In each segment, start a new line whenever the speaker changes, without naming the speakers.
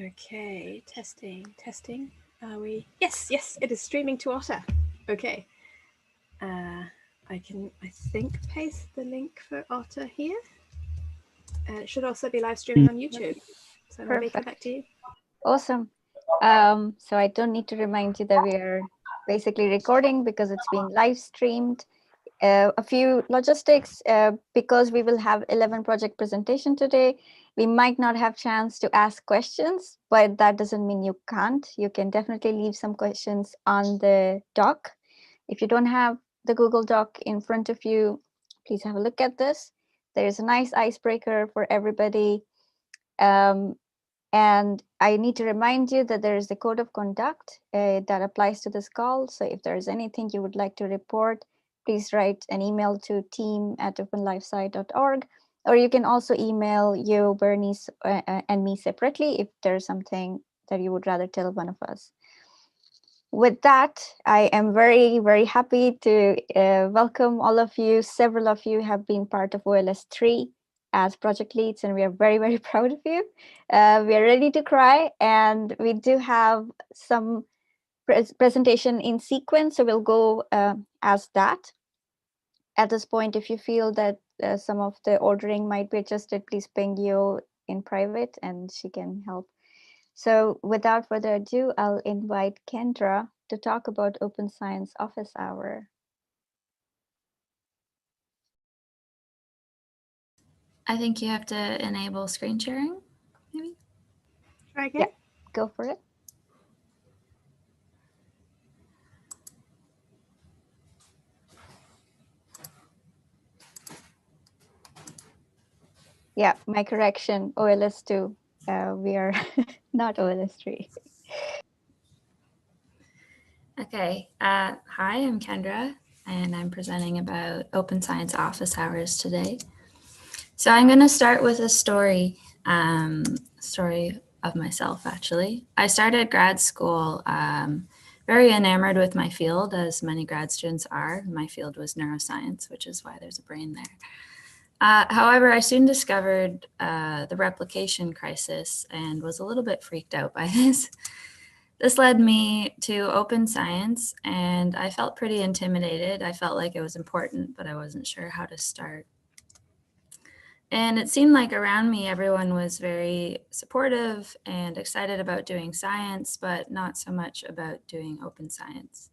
Okay, testing. Are we? Yes, it is streaming to Otter. Okay. I think, paste the link for Otter here. It should also be live streaming on YouTube. So maybe come back to you.
Awesome. So I don't need to remind you that we are basically recording because it's being live streamed. A few logistics, because we will have 11 project presentation today. We might not have chance to ask questions, but that doesn't mean you can't. You can definitely leave some questions on the doc. If you don't have the Google Doc in front of you, please have a look at this. There is a nice icebreaker for everybody. And I need to remind you that there is the code of conduct that applies to this call. So if there is anything you would like to report, please write an email to team@openlifesite.org, or you can also email you, Bernice, and me separately if there's something that you would rather tell one of us. With that, I am very, very happy to welcome all of you. Several of you have been part of OLS 3 as project leads, and we are very, very proud of you. We are ready to cry, and we do have some presentation in sequence, so we'll go as that. At this point, if you feel that some of the ordering might be adjusted, please ping you in private and she can help. So without further ado, I'll invite Kendra to talk about Open Science Office Hour.
I think you have to enable screen sharing, maybe?
Try again?
Yeah, go for it. Yeah, my correction, OLS 2. We are not OLS 3.
Okay. Hi, I'm Kendra, and I'm presenting about Open Science Office Hours today. So I'm going to start with a story of myself, actually. I started grad school very enamored with my field, as many grad students are. My field was neuroscience, which is why there's a brain there. However, I soon discovered the replication crisis and was a little bit freaked out by this. This led me to Open Science, and I felt pretty intimidated. I felt like it was important, but I wasn't sure how to start. And it seemed like around me, everyone was very supportive and excited about doing science, but not so much about doing open science.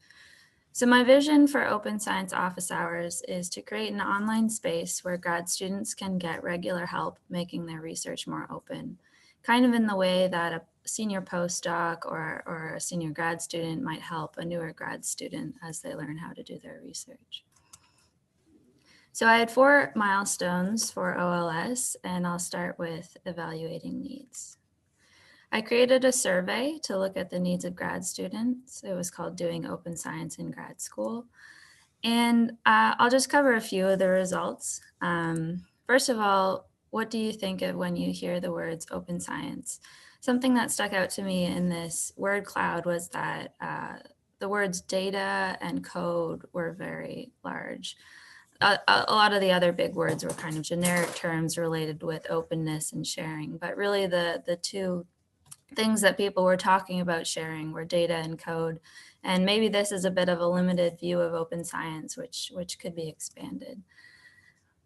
So my vision for Open Science Office Hours is to create an online space where grad students can get regular help making their research more open, kind of in the way that a senior postdoc or a senior grad student might help a newer grad student as they learn how to do their research. So I had 4 milestones for OLS, and I'll start with evaluating needs. I created a survey to look at the needs of grad students. It was called Doing Open Science in Grad School. And I'll just cover a few of the results. First of all, what do you think of when you hear the words open science? Something that stuck out to me in this word cloud was that the words data and code were very large. A lot of the other big words were kind of generic terms related with openness and sharing, but really the two things that people were talking about sharing were data and code. And maybe this is a bit of a limited view of open science, which could be expanded.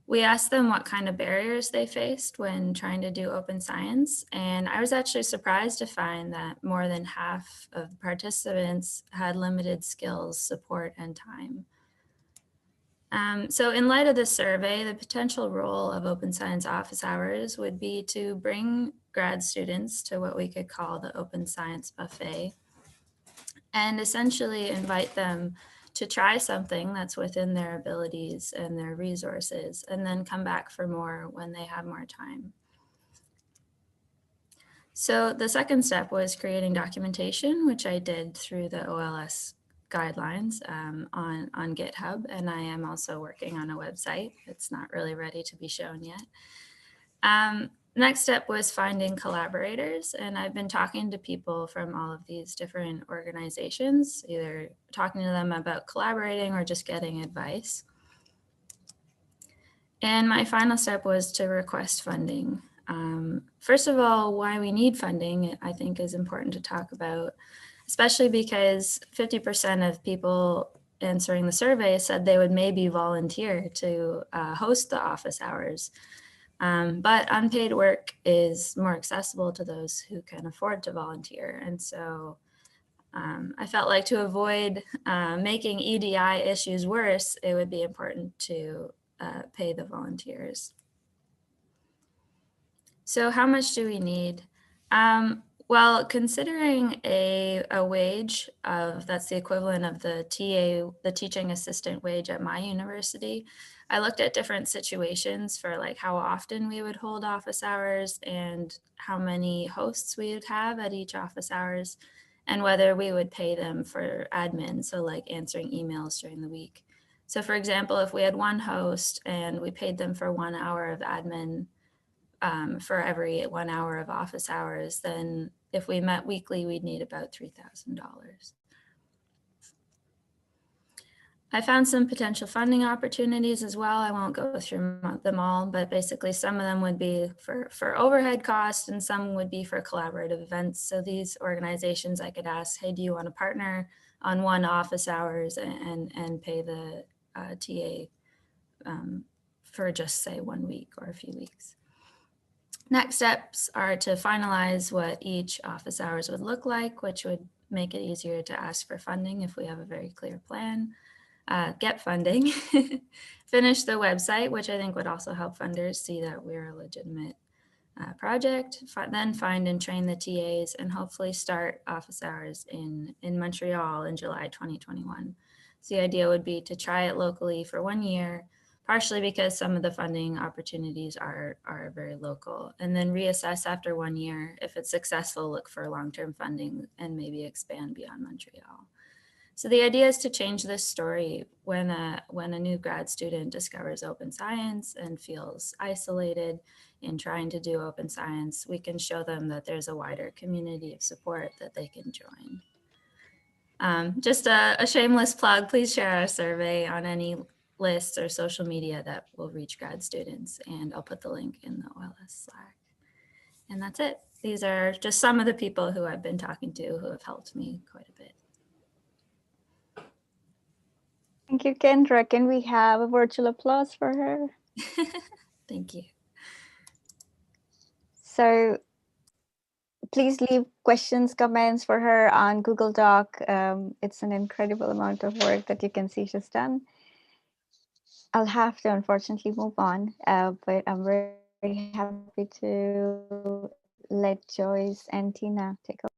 We asked them what kind of barriers they faced when trying to do open science. And I was actually surprised to find that more than half of the participants had limited skills, support, and time. So in light of this survey, the potential role of Open Science Office Hours would be to bring grad students to what we could call the Open Science Buffet and essentially invite them to try something that's within their abilities and their resources, and then come back for more when they have more time. So the second step was creating documentation, which I did through the OLS guidelines on GitHub, and I am also working on a website. It's not really ready to be shown yet. Next step was finding collaborators, and I've been talking to people from all of these different organizations, either talking to them about collaborating or just getting advice. And my final step was to request funding. First of all, why we need funding, I think, is important to talk about, especially because 50% of people answering the survey said they would maybe volunteer to host the office hours. But unpaid work is more accessible to those who can afford to volunteer. And so I felt like to avoid making EDI issues worse, it would be important to pay the volunteers. So how much do we need? Well, considering a wage of that's the equivalent of the TA, the teaching assistant wage at my university, I looked at different situations for like how often we would hold office hours and how many hosts we would have at each office hours and whether we would pay them for admin, so like answering emails during the week. So for example, if we had one host and we paid them for 1 hour of admin for every 1 hour of office hours, then if we met weekly, we'd need about $3,000. I found some potential funding opportunities as well. I won't go through them all, but basically some of them would be for overhead costs and some would be for collaborative events. So these organizations, I could ask, hey, do you want to partner on 1 office hours and pay the TA for just say 1 week or a few weeks. Next steps are to finalize what each office hours would look like, which would make it easier to ask for funding if we have a very clear plan. Get funding, finish the website, which I think would also help funders see that we're a legitimate project, then find and train the TAs and hopefully start office hours in Montreal in July 2021. So the idea would be to try it locally for 1 year, partially because some of the funding opportunities are very local, and then reassess after 1 year. If it's successful, look for long-term funding and maybe expand beyond Montreal. So the idea is to change this story when a new grad student discovers open science and feels isolated in trying to do open science, we can show them that there's a wider community of support that they can join. Just a shameless plug, please share our survey on any lists or social media that will reach grad students, and I'll put the link in the OLS Slack. And that's it. These are just some of the people who I've been talking to who have helped me quite a bit.
Thank you, Kendra. Can we have a virtual applause for her?
Thank you.
So please leave questions, comments for her on Google Doc. It's an incredible amount of work that you can see she's done. I'll have to unfortunately move on, but I'm very happy to let Joyce and Tina take over.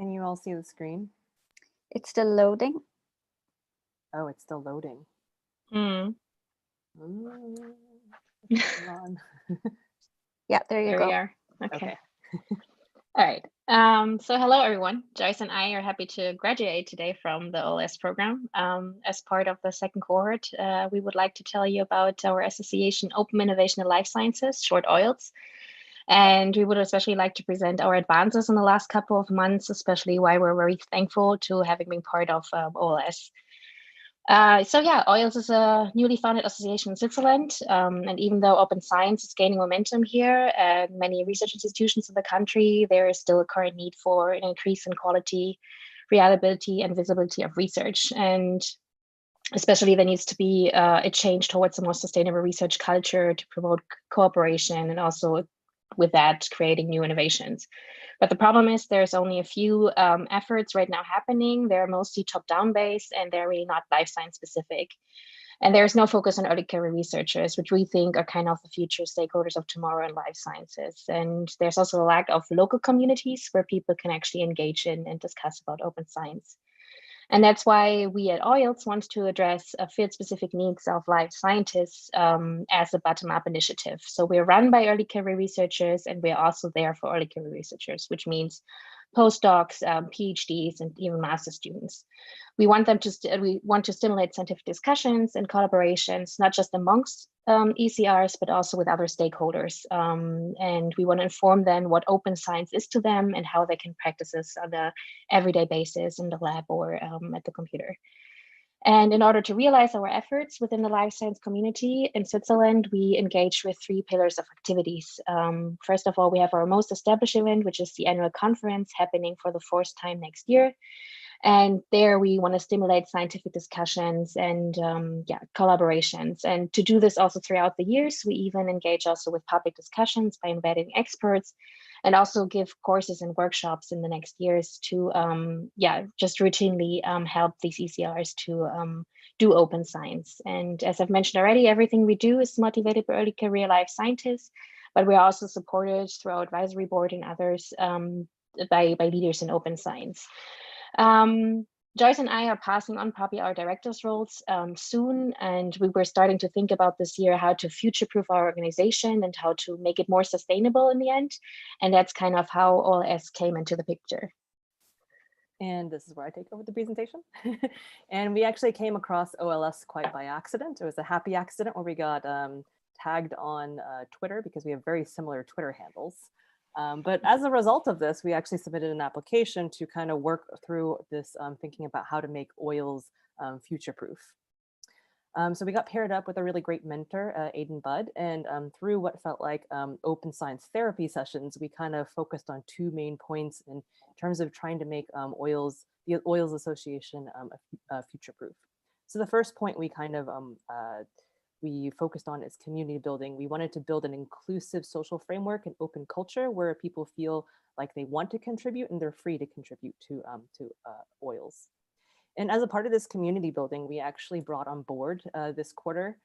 Can you all see the screen?
It's still loading.
Oh, it's still loading.
Mm.
Come on.
Yeah, there you
There
go.
we are. Okay.
Okay.
All right. So hello, everyone. Joyce and I are happy to graduate today from the OLS program. As part of the second cohort, we would like to tell you about our association Open Innovation in Life Sciences, short OILS. And we would especially like to present our advances in the last couple of months, especially why we're very thankful to having been part of OLS. So yeah, OILS is a newly founded association in Switzerland. And even though open science is gaining momentum here and many research institutions in the country, there is still a current need for an increase in quality, reliability, and visibility of research. And especially there needs to be a change towards a more sustainable research culture to promote cooperation and also with that creating new innovations. But the problem is there's only a few efforts right now happening. They're mostly top-down based and they're really not life science specific. And there's no focus on early career researchers, which we think are kind of the future stakeholders of tomorrow in life sciences. And there's also a lack of local communities where people can actually engage in and discuss about open science. And that's why we at OILS want to address field-specific needs of life scientists as a bottom-up initiative. So we're run by early career researchers, and we're also there for early career researchers, which means postdocs, PhDs, and even master students. We want to stimulate scientific discussions and collaborations, not just amongst ECRs, but also with other stakeholders. And we want to inform them what open science is to them and how they can practice this on an everyday basis in the lab or at the computer. And in order to realize our efforts within the life science community in Switzerland, we engaged with 3 pillars of activities. First of all, we have our most established event, which is the annual conference happening for the 4th time next year. And there we want to stimulate scientific discussions and collaborations. And to do this also throughout the years, we even engage also with public discussions by inviting experts, and also give courses and workshops in the next years to just routinely help these ECRs to do open science. And as I've mentioned already, everything we do is motivated by early career life scientists, but we're also supported through our advisory board and others by leaders in open science. Joyce and I are passing on probably our director's roles soon, and we were starting to think about this year how to future-proof our organization and how to make it more sustainable in the end. And that's kind of how OLS came into the picture.
And this is where I take over the presentation. And we actually came across OLS quite by accident. It was a happy accident where we got tagged on Twitter because we have very similar Twitter handles. But as a result of this, we actually submitted an application to kind of work through this thinking about how to make oils future-proof. So we got paired up with a really great mentor, Aidan Budd, and through what felt like open science therapy sessions, we kind of focused on 2 main points in terms of trying to make the Oils Association future-proof. So the first point we kind of we focused on is community building. We wanted to build an inclusive social framework and open culture where people feel like they want to contribute and they're free to contribute to oils. And as a part of this community building, we actually brought on board this quarter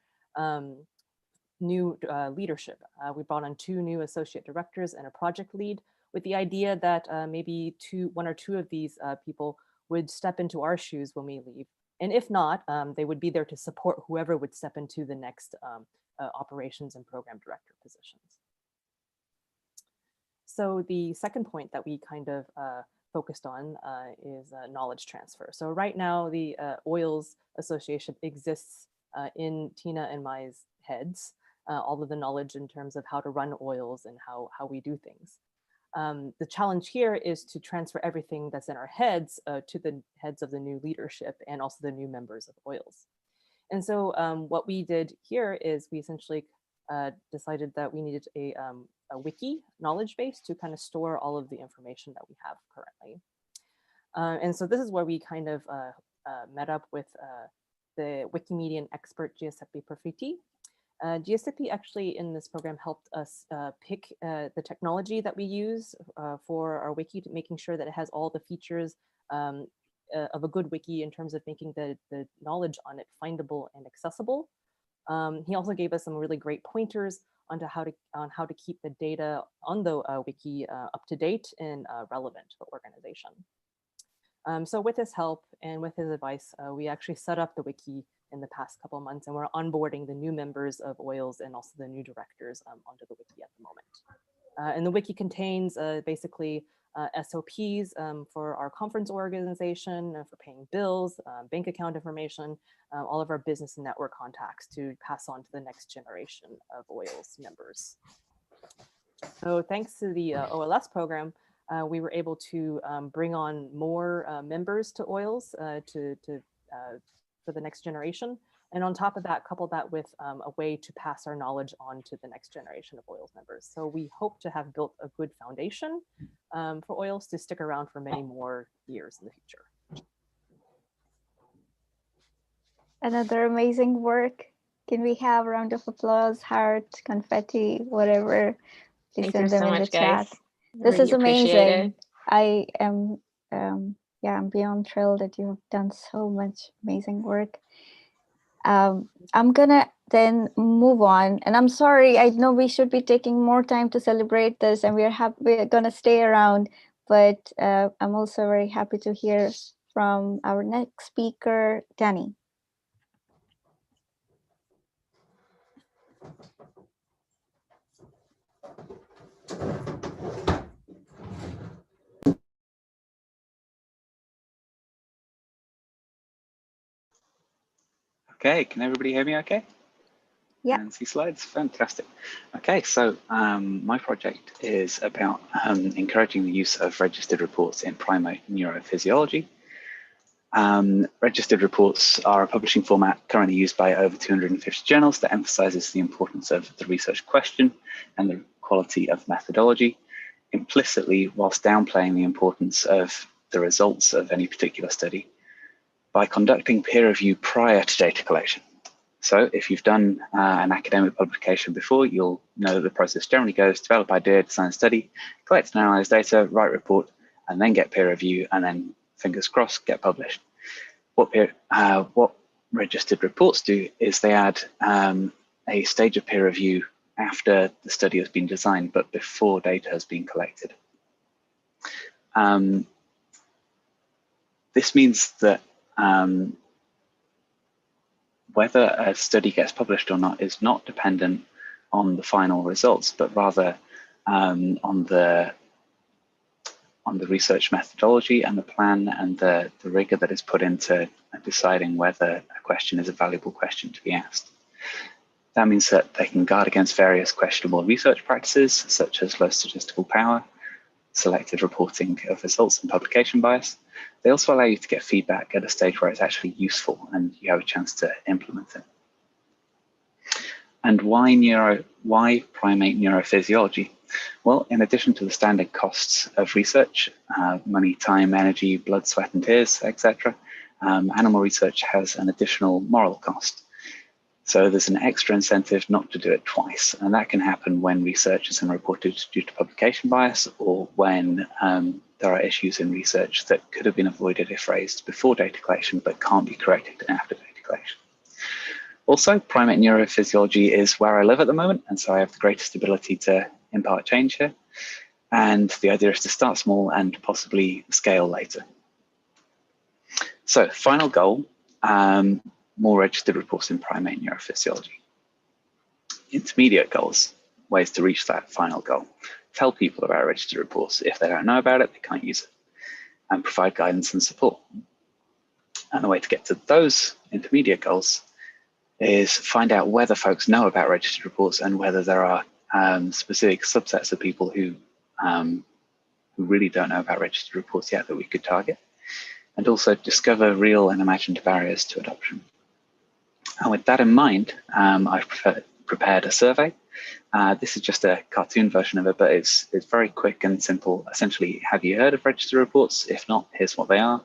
new leadership. We brought on 2 new associate directors and a project lead with the idea that maybe 1 or 2 of these people would step into our shoes when we leave. And if not, they would be there to support whoever would step into the next operations and program director positions. So the second point that we kind of focused on is knowledge transfer. So right now, the Oils Association exists in Tina and my heads, all of the knowledge in terms of how to run oils and how we do things. The challenge here is to transfer everything that's in our heads to the heads of the new leadership and also the new members of Oils. And so what we did here is we essentially decided that we needed a wiki knowledge base to kind of store all of the information that we have currently. And so this is where we kind of met up with the Wikimedian expert Giuseppe Perfiti. Giuseppe actually in this program helped us pick the technology that we use for our wiki, to making sure that it has all the features of a good wiki in terms of making the knowledge on it findable and accessible. He also gave us some really great pointers onto how to keep the data on the wiki up to date and relevant to the organization. So with his help and with his advice, we actually set up the wiki in the past couple of months, and we're onboarding the new members of Oils and also the new directors onto the wiki at the moment. And the wiki contains basically SOPs for our conference organization, for paying bills, bank account information, all of our business and network contacts to pass on to the next generation of Oils members. So thanks to the OLS program, we were able to bring on more members to Oils for the next generation. And on top of that, couple that with a way to pass our knowledge on to the next generation of Oils members. So we hope to have built a good foundation for Oils to stick around for many more years in the future.
Another amazing work. Can we have a round of applause, heart, confetti, whatever? Please
Thank you
send them
so
in
much,
the
guys.
chat. This
Really
is
appreciate it.
amazing. I am, I'm beyond thrilled that you have done so much amazing work. I'm gonna then move on, and I'm sorry, I know we should be taking more time to celebrate this, and we're gonna stay around, but I'm also very happy to hear from our next speaker, Danny.
Okay, can everybody hear me okay?
Yeah.
And see slides? Fantastic. Okay, so my project is about encouraging the use of registered reports in primate neurophysiology. Registered reports are a publishing format currently used by over 250 journals that emphasizes the importance of the research question and the quality of methodology, implicitly whilst downplaying the importance of the results of any particular study by conducting peer review prior to data collection. So if you've done an academic publication before, you'll know that the process generally goes: develop idea, design study, collect and analyze data, write report, and then get peer review, and then, fingers crossed, get published. What registered reports do is they add a stage of peer review after the study has been designed, but before data has been collected. This means that whether a study gets published or not is not dependent on the final results, but rather on the research methodology and the plan and the rigor that is put into deciding whether a question is a valuable question to be asked. That means that they can guard against various questionable research practices, such as low statistical power, selective reporting of results, and publication bias. They also allow you to get feedback at a stage where it's actually useful and you have a chance to implement it. And why primate neurophysiology? Well, in addition to the standard costs of research, money, time, energy, blood, sweat, and tears, etc., animal research has an additional moral cost. So there's an extra incentive not to do it twice, and that can happen when research is unreported due to publication bias, or when there are issues in research that could have been avoided if raised before data collection but can't be corrected after data collection. Also, primate neurophysiology is where I live at the moment, and so I have the greatest ability to impart change here. And the idea is to start small and possibly scale later. So, final goal, more registered reports in primate neurophysiology. Intermediate goals, ways to reach that final goal. Tell people about registered reports. If they don't know about it, they can't use it. And provide guidance and support. And the way to get to those intermediate goals is find out whether folks know about registered reports and whether there are specific subsets of people who really don't know about registered reports yet that we could target. And also discover real and imagined barriers to adoption. And with that in mind, I've prepared a survey. This is just a cartoon version of it, but it's very quick and simple. Essentially, have you heard of registered reports? If not, here's what they are.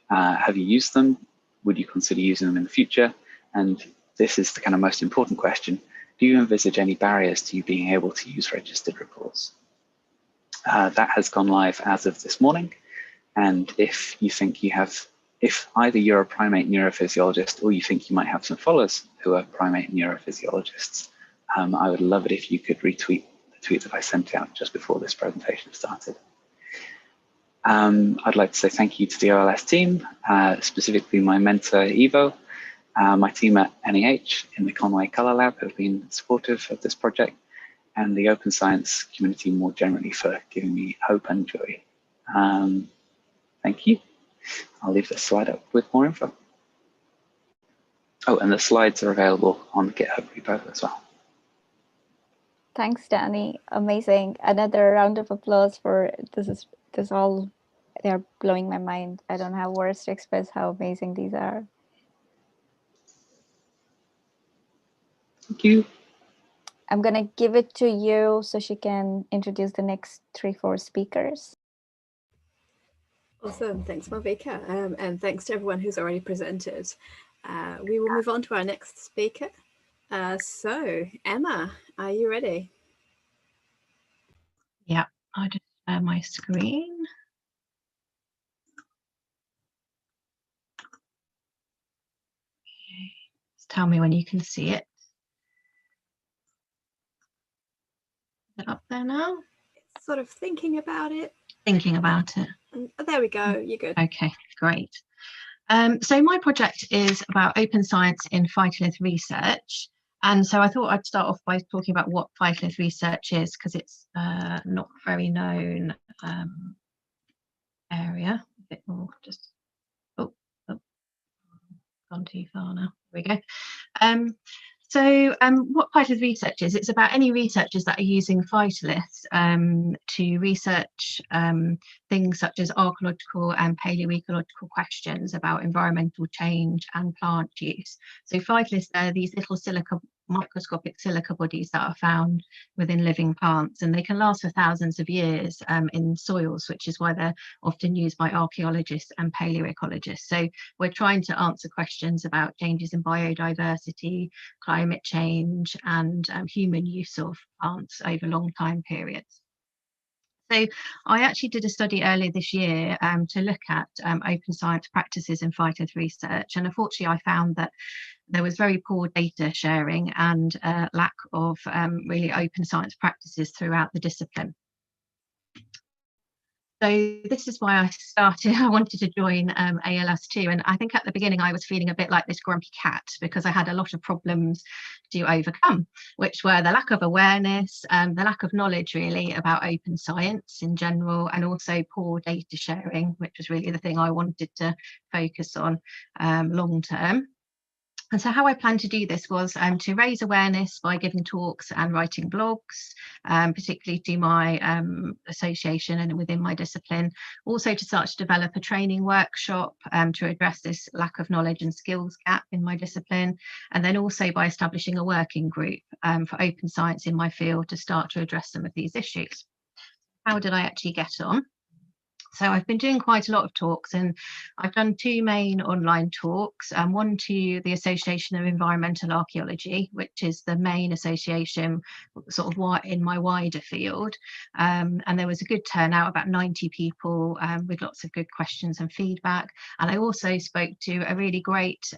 Have you used them? Would you consider using them in the future? And this is the kind of most important question. Do you envisage any barriers to you being able to use registered reports? That has gone live as of this morning. And if you think you have, if either you're a primate neurophysiologist or you think you might have some followers who are primate neurophysiologists, I would love it if you could retweet the tweet that I sent out just before this presentation started. I'd like to say thank you to the OLS team, specifically my mentor, Evo, my team at NEH in the Conway Color Lab who have been supportive of this project, and the open science community more generally for giving me hope and joy. Thank you. I'll leave this slide up with more info. Oh, and the slides are available on the GitHub repo as well.
Thanks, Danny. Amazing. Another round of applause for this all. They're blowing my mind. I don't have words to express how amazing these are.
Thank you.
I'm going to give it to you so she can introduce the next 3-4 speakers.
Awesome, thanks Malvika, and thanks to everyone who's already presented. We will move on to our next speaker. So Emma, are you ready?
Yeah, I'll just share my screen. Okay. Just tell me when you can see it. Is it up there now?
It's sort of thinking about it.
Thinking about it.
There we go, you're good.
Okay, great. So my project is about open science in phytolith research. And so I thought I'd start off by talking about what phytolith research is, because it's not very known area. A bit more just, oh, gone too far now. There we go. So what phytolith research is, it's about any researchers that are using phytoliths to research things such as archaeological and paleoecological questions about environmental change and plant use. So phytoliths are these little microscopic silica bodies that are found within living plants, and they can last for thousands of years in soils, which is why they're often used by archaeologists and paleoecologists. So we're trying to answer questions about changes in biodiversity, climate change, and human use of plants over long time periods. So I actually did a study earlier this year to look at open science practices in phytolith research, and unfortunately I found that there was very poor data sharing and lack of really open science practices throughout the discipline. So this is why I wanted to join ALS2, and I think at the beginning I was feeling a bit like this grumpy cat because I had a lot of problems to overcome, which were the lack of awareness, the lack of knowledge really about open science in general, and also poor data sharing, which was really the thing I wanted to focus on long term. And so how I planned to do this was to raise awareness by giving talks and writing blogs, particularly to my association and within my discipline. Also to start to develop a training workshop to address this lack of knowledge and skills gap in my discipline. And then also by establishing a working group for open science in my field to start to address some of these issues. How did I actually get on? So I've been doing quite a lot of talks, and I've done 2 main online talks, one to the Association of Environmental Archaeology, which is the main association sort of in my wider field. And there was a good turnout, about 90 people with lots of good questions and feedback. And I also spoke to a really great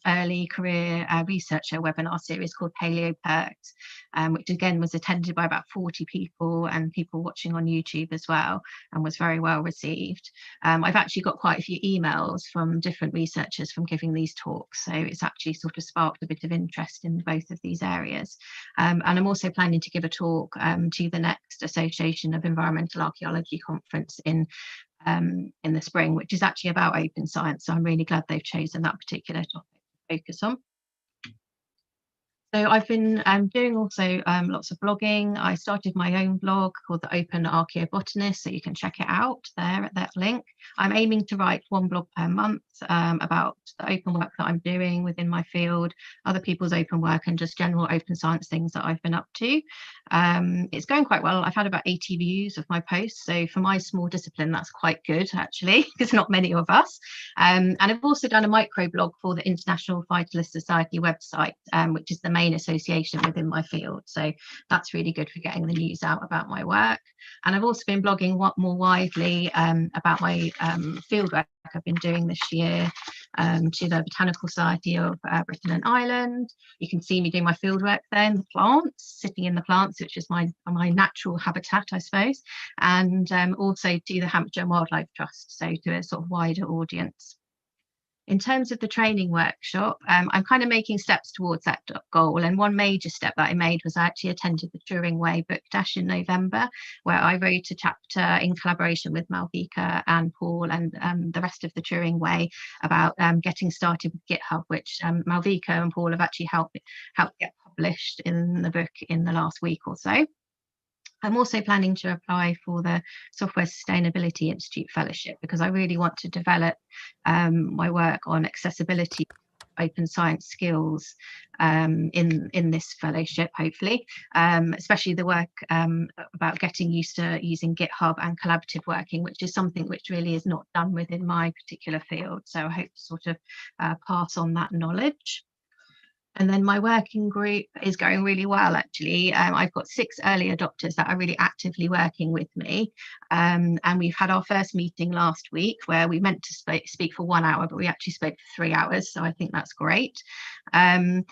early career researcher webinar series called PaleoPerks, which again was attended by about 40 people and people watching on YouTube as well, and was very well received. I've actually got quite a few emails from different researchers from giving these talks, so it's actually sort of sparked a bit of interest in both of these areas. And I'm also planning to give a talk to the next Association of Environmental Archaeology conference in the spring, which is actually about open science. So I'm really glad they've chosen that particular topic to focus on. So I've been doing also lots of blogging. I started my own blog called The Open Archaeobotanist, so you can check it out there at that link. I'm aiming to write 1 blog per month about the open work that I'm doing within my field, other people's open work, and just general open science things that I've been up to. It's going quite well. I've had about 80 views of my posts, so for my small discipline that's quite good actually, because not many of us. And I've also done a micro blog for the International Phytolith Society website, which is the main association within my field, so that's really good for getting the news out about my work. And I've also been blogging more widely about my field work I've been doing this year to the Botanical Society of Britain and Ireland. You can see me doing my field work there in the plants, sitting in the plants, which is my natural habitat, I suppose, and also to the Hampshire Wildlife Trust, so to a sort of wider audience. In terms of the training workshop, I'm kind of making steps towards that goal. And one major step that I made was I actually attended the Turing Way Book Dash in November, where I wrote a chapter in collaboration with Malvika and Paul and the rest of the Turing Way about getting started with GitHub, which Malvika and Paul have actually helped get published in the book in the last week or so. I'm also planning to apply for the Software Sustainability Institute Fellowship because I really want to develop my work on accessibility, open science skills in this fellowship, hopefully, especially the work about getting used to using GitHub and collaborative working, which is something which really is not done within my particular field. So I hope to sort of pass on that knowledge. And then my working group is going really well, actually. I've got 6 early adopters that are really actively working with me. And we've had our first meeting last week where we meant to speak for 1 hour, but we actually spoke for 3 hours. So I think that's great. And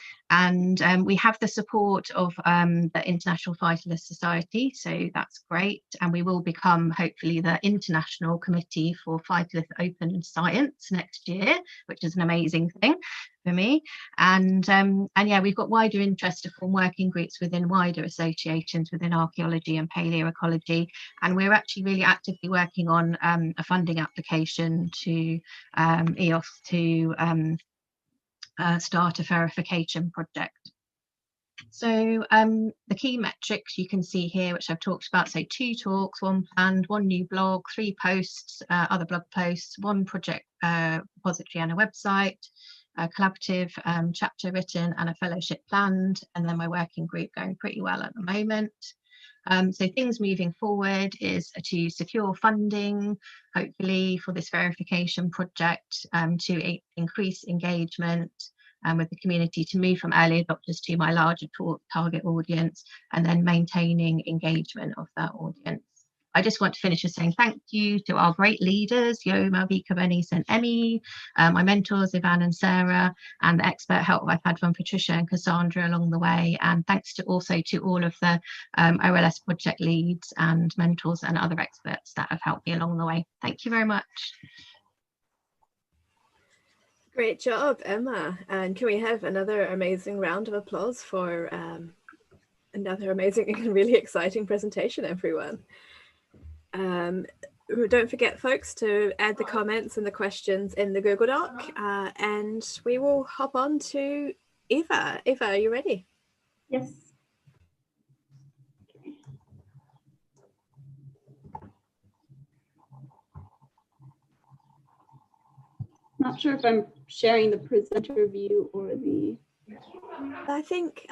we have the support of the International Phytolith Society. So that's great. And we will become, hopefully, the International Committee for Phytolith Open Science next year, which is an amazing thing for me. And yeah, we've got wider interest to form working groups within wider associations within archaeology and paleoecology, and we're actually really actively working on a funding application to EOS to start a verification project. So the key metrics you can see here, which I've talked about, so 2 talks, 1 planned, 1 new blog, 3 posts, other blog posts, 1 project repository and a website, a collaborative chapter written and a fellowship planned, and then my working group going pretty well at the moment. So things moving forward is to secure funding, hopefully for this verification project, to increase engagement with the community, to move from early adopters to my larger target audience, and then maintaining engagement of that audience. I just want to finish with saying thank you to our great leaders, Yo, Malvika, Bernice and Emmy, my mentors, Ivan and Sarah, and the expert help I've had from Patricia and Cassandra along the way. And thanks to also to all of the OLS project leads and mentors and other experts that have helped me along the way. Thank you very much.
Great job, Emma. And can we have another amazing round of applause for another amazing and really exciting presentation, everyone. Don't forget, folks, to add the comments and the questions in the Google Doc, and we will hop on to Eva. Eva, are you ready?
Yes. Not sure if I'm sharing the presenter view or the...
I think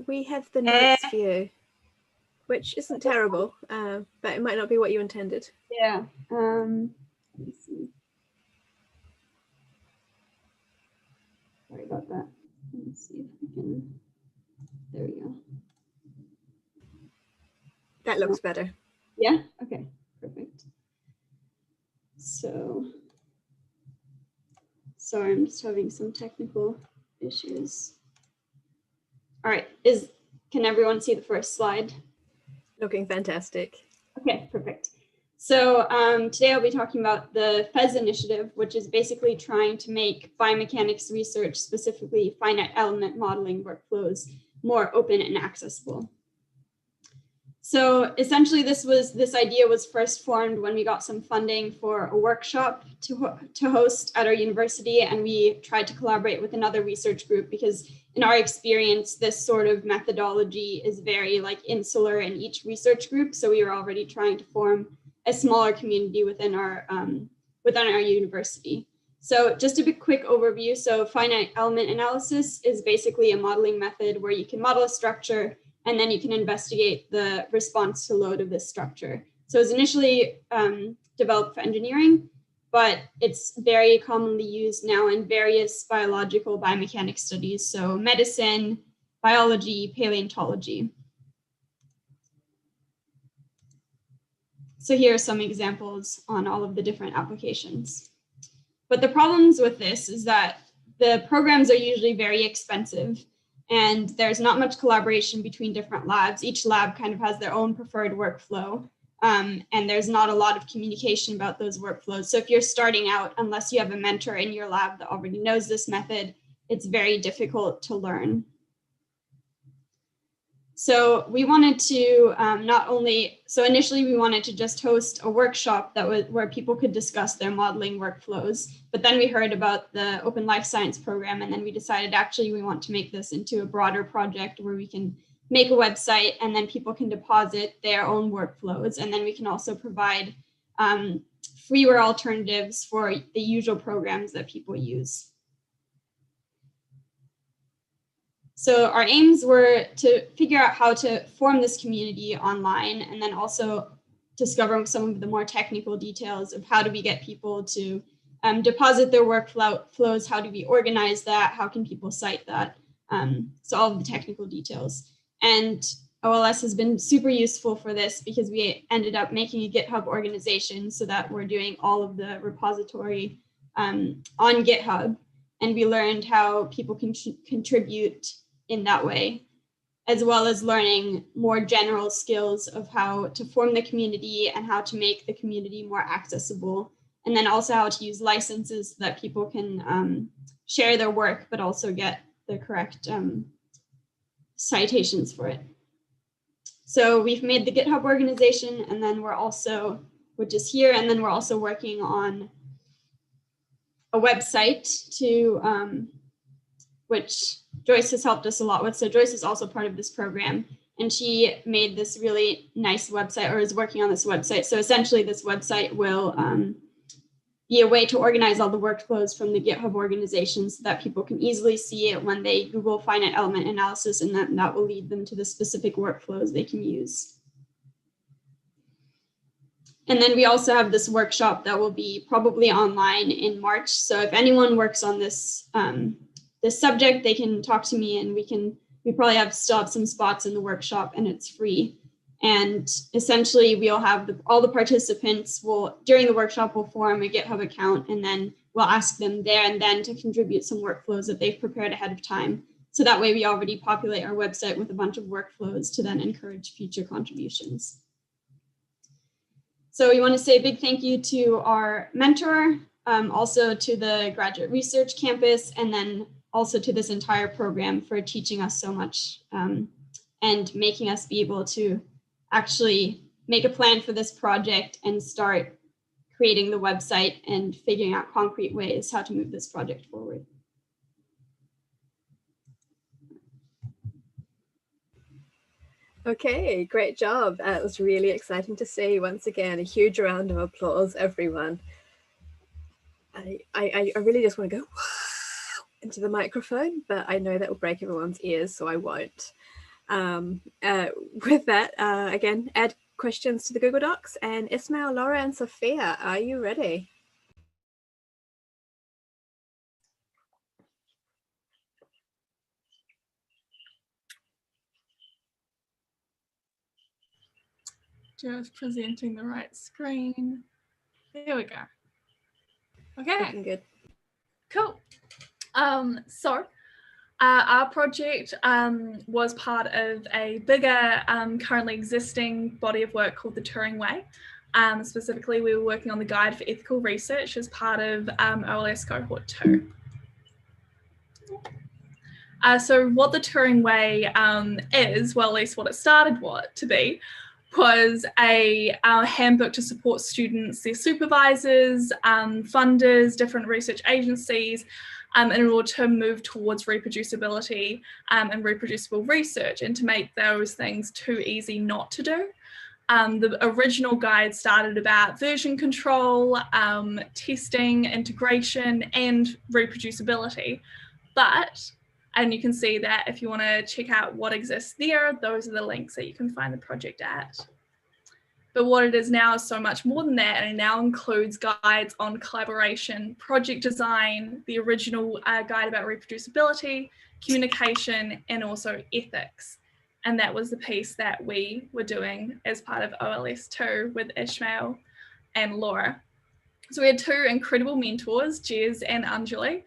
we have the notes view, which isn't terrible, but it might not be what you intended.
Yeah. Let me see. Sorry about that. Let me see if we can. There we go.
That looks better.
Yeah. Okay. Perfect. So, sorry, I'm just having some technical issues. All right. Can everyone see the first slide?
Looking fantastic.
Okay, perfect. So today I'll be talking about the FES initiative, which is basically trying to make biomechanics research, specifically finite element modeling workflows, more open and accessible. So essentially this idea was first formed when we got some funding for a workshop to host at our university, and we tried to collaborate with another research group because in our experience, this sort of methodology is very insular in each research group. So we were already trying to form a smaller community within our university. So just a quick overview. So finite element analysis is basically a modeling method where you can model a structure and then you can investigate the response to load of this structure. So it's initially developed for engineering, but it's very commonly used now in various biological biomechanics studies. So medicine, biology, paleontology. So here are some examples on all of the different applications. But the problems with this is that the programs are usually very expensive and there's not much collaboration between different labs. Each lab kind of has their own preferred workflow, and there's not a lot of communication about those workflows. So if you're starting out, unless you have a mentor in your lab that already knows this method, it's very difficult to learn. So we wanted to initially we wanted to just host a workshop where people could discuss their modeling workflows, but then we heard about the Open Life Science program, and then we decided actually we want to make this into a broader project where we can make a website and then people can deposit their own workflows, and then we can also provide freeware alternatives for the usual programs that people use. So our aims were to figure out how to form this community online, and then also discover some of the more technical details of how do we get people to deposit their workflows, how do we organize that, how can people cite that, so all of the technical details. And OLS has been super useful for this because we ended up making a GitHub organization so that we're doing all of the repository on GitHub, and we learned how people can contribute in that way, as well as learning more general skills of how to form the community and how to make the community more accessible, and then also how to use licenses so that people can share their work, but also get the correct citations for it. So we've made the GitHub organization, and then we're also, which is here, and then we're also working on a website to which Joyce has helped us a lot with. So Joyce is also part of this program, and she made this really nice website, or is working on this website. So essentially this website will be a way to organize all the workflows from the GitHub organization so that people can easily see it when they Google finite element analysis, and that will lead them to the specific workflows they can use. And then we also have this workshop that will be probably online in March. So if anyone works on this, this subject, they can talk to me, and we probably still have some spots in the workshop, and it's free. And essentially we'll have all the participants during the workshop will form a GitHub account, and then we'll ask them there and then to contribute some workflows that they've prepared ahead of time. So that way we already populate our website with a bunch of workflows to then encourage future contributions. So we want to say a big thank you to our mentor, also to the Graduate Research Campus, and then also to this entire program for teaching us so much and making us be able to actually make a plan for this project and start creating the website and figuring out concrete ways how to move this project forward.
Okay, great job. It was really exciting to see. Once again, a huge round of applause, everyone. I really just want to go into the microphone, but I know that will break everyone's ears, so I won't. With that, again, add questions to the Google Docs, and Ismail, Laura, and Sophia, are you ready?
Just presenting the right screen. There we go. Okay.
Looking good.
Cool. So our project was part of a bigger, currently existing body of work called the Turing Way. Specifically, we were working on the Guide for Ethical Research as part of OLS Cohort 2. So what the Turing Way is, well, at least what it started to be, was a handbook to support students, their supervisors, funders, different research agencies, in order to move towards reproducibility and reproducible research, and to make those things too easy not to do. The original guide started about version control, testing, integration, and reproducibility. And you can see that if you want to check out what exists there, those are the links that you can find the project at. But what it is now is so much more than that, and it now includes guides on collaboration, project design, the original guide about reproducibility, communication, and also ethics. And that was the piece that we were doing as part of OLS 2 with Ishmael and Laura. So we had two incredible mentors, Jez and Anjali.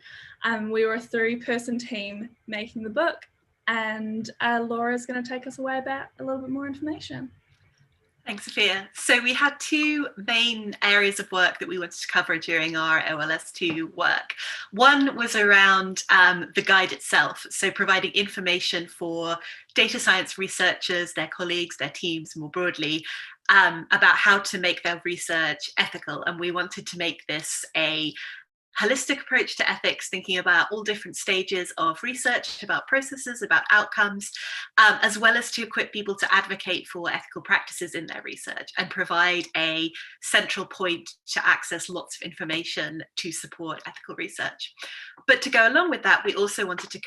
We were a 3-person team making the book, and Laura's going to take us away about a little bit more information.
Thanks, Sophia. So we had 2 main areas of work that we wanted to cover during our OLS2 work. One was around the guide itself, so providing information for data science researchers, their colleagues, their teams more broadly, about how to make their research ethical. And we wanted to make this a holistic approach to ethics, thinking about all different stages of research, about processes, about outcomes, as well as to equip people to advocate for ethical practices in their research and provide a central point to access lots of information to support ethical research. But to go along with that, we also wanted to